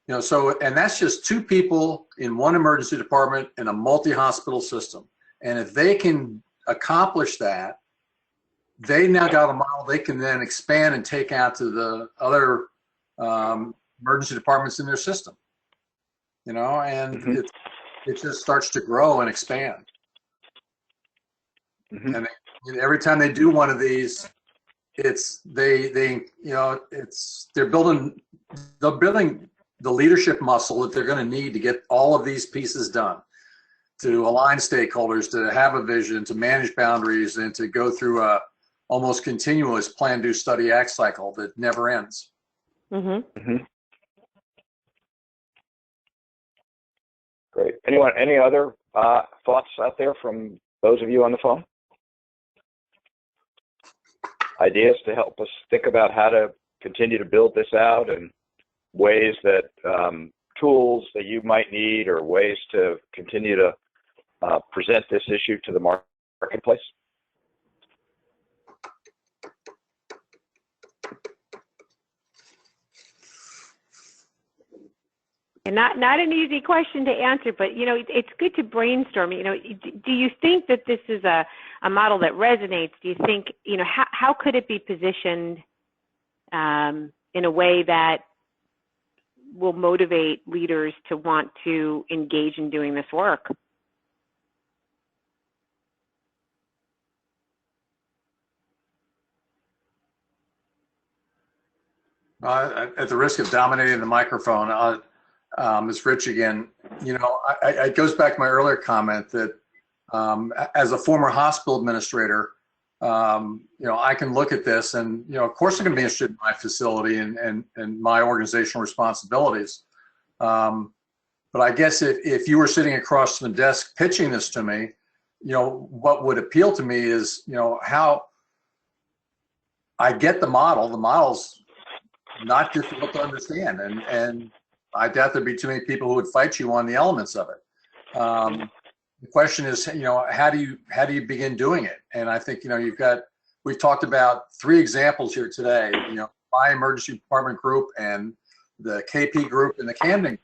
and that's just two people in one emergency department in a multi-hospital system. And if they can accomplish that, they now got a model they can then expand and take out to the other emergency departments in their system. And Mm-hmm. it just starts to grow and expand. Mm-hmm. And every time they do one of these, they're building the leadership muscle that they're going to need to get all of these pieces done, to align stakeholders, to have a vision, to manage boundaries, and to go through a almost continuous plan, do, study, act cycle that never ends. Mm-hmm. Mm-hmm. Great. Any other thoughts out there from those of you on the phone? Ideas to help us think about how to continue to build this out, and ways that tools that you might need, or ways to continue to present this issue to the marketplace? And not an easy question to answer, but it's good to brainstorm. Do you think that this is a model that resonates? Do you think how could it be positioned in a way that will motivate leaders to want to engage in doing this work? At the risk of dominating the microphone, it's Rich again. It goes back to my earlier comment that as a former hospital administrator, I can look at this and, of course I'm going to be interested in my facility and my organizational responsibilities. But I guess if you were sitting across from the desk pitching this to me, what would appeal to me is, how I get the model. The model's not difficult to understand. And I doubt there'd be too many people who would fight you on the elements of it. The question is, how do you begin doing it? And I think, we've talked about 3 examples here today, my emergency department group and the KP group and the Camden group.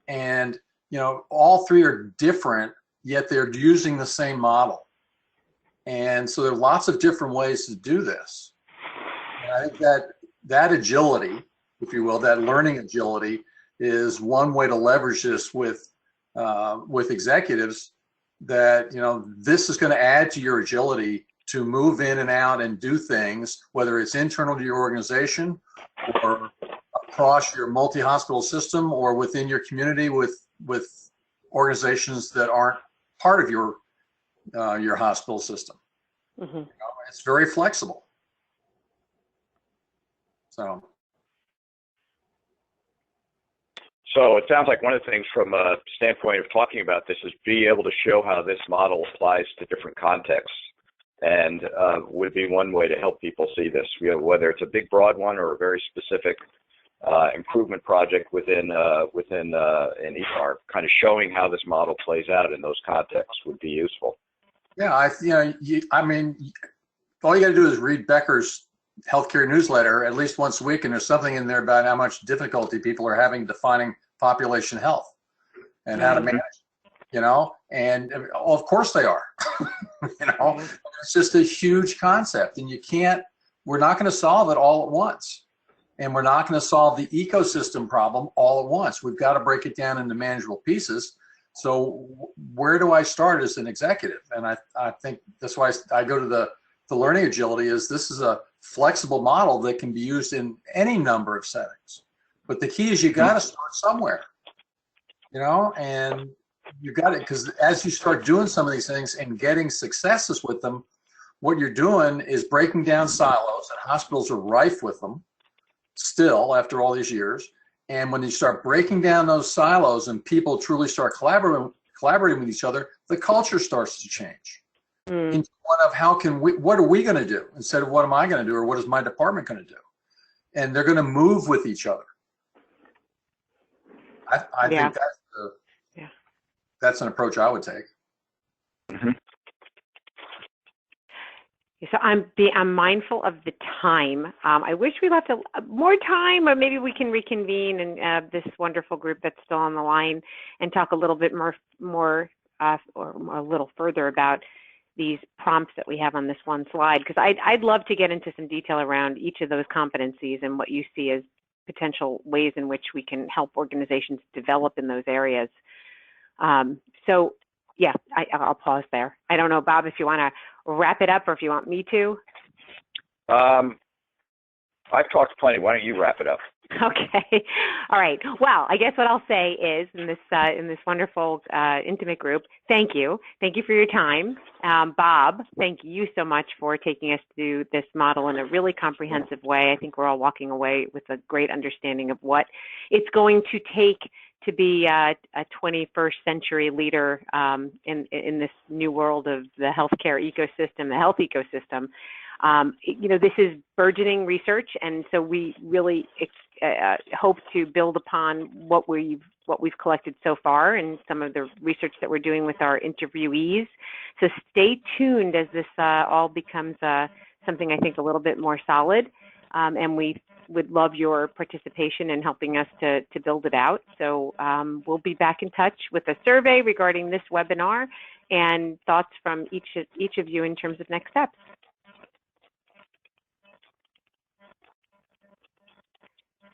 And, all 3 are different, yet they're using the same model. And so there are lots of different ways to do this. And I think that agility, if you will, that learning agility is one way to leverage this with executives, that, this is going to add to your agility to move in and out and do things, whether it's internal to your organization or across your multi-hospital system or within your community with organizations that aren't part of your hospital system. Mm-hmm. It's very flexible. So it sounds like one of the things from a standpoint of talking about this is be able to show how this model applies to different contexts, and would be one way to help people see this, whether it's a big broad one or a very specific improvement project within an EMR, kind of showing how this model plays out in those contexts would be useful. Yeah, I mean, all you got to do is read Becker's healthcare newsletter at least once a week, and there's something in there about how much difficulty people are having defining population health and how to manage it, and of course they are. It's just a huge concept, and we're not going to solve it all at once, and we're not going to solve the ecosystem problem all at once. We've got to break it down into manageable pieces. So where do I start as an executive? And I think that's why I go to the learning agility. Is this is a flexible model that can be used in any number of settings. But the key is you got to start somewhere, and you got it, because as you start doing some of these things and getting successes with them, what you're doing is breaking down silos, and hospitals are rife with them still after all these years. And when you start breaking down those silos and people truly start collaborating with each other, the culture starts to change. Into one of what are we going to do instead of what am I going to do or what is my department going to do? And they're going to move with each other. I think that's an approach I would take. Mm-hmm. So I'm mindful of the time. I wish we left more time, or maybe we can reconvene and this wonderful group that's still on the line and talk a little bit more or a little further about these prompts that we have on this one slide, because I'd love to get into some detail around each of those competencies and what you see as potential ways in which we can help organizations develop in those areas. So yeah, I'll pause there. I don't know, Bob, if you want to wrap it up or if you want me to. I've talked plenty. Why don't you wrap it up? Okay. All right. Well, I guess what I'll say is in this wonderful intimate group, thank you. Thank you for your time. Bob, thank you so much for taking us through this model in a really comprehensive way. I think we're all walking away with a great understanding of what it's going to take to be a 21st century leader in this new world of the healthcare ecosystem, the health ecosystem. This is burgeoning research, and so we really hope to build upon what we've collected so far and some of the research that we're doing with our interviewees. So stay tuned as this all becomes something I think a little bit more solid, and we would love your participation in helping us to build it out. So we'll be back in touch with a survey regarding this webinar and thoughts from each of you in terms of next steps.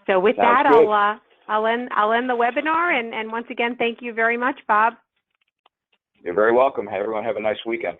So with that, I'll end the webinar, and once again, thank you very much, Bob. You're very welcome. Everyone have a nice weekend.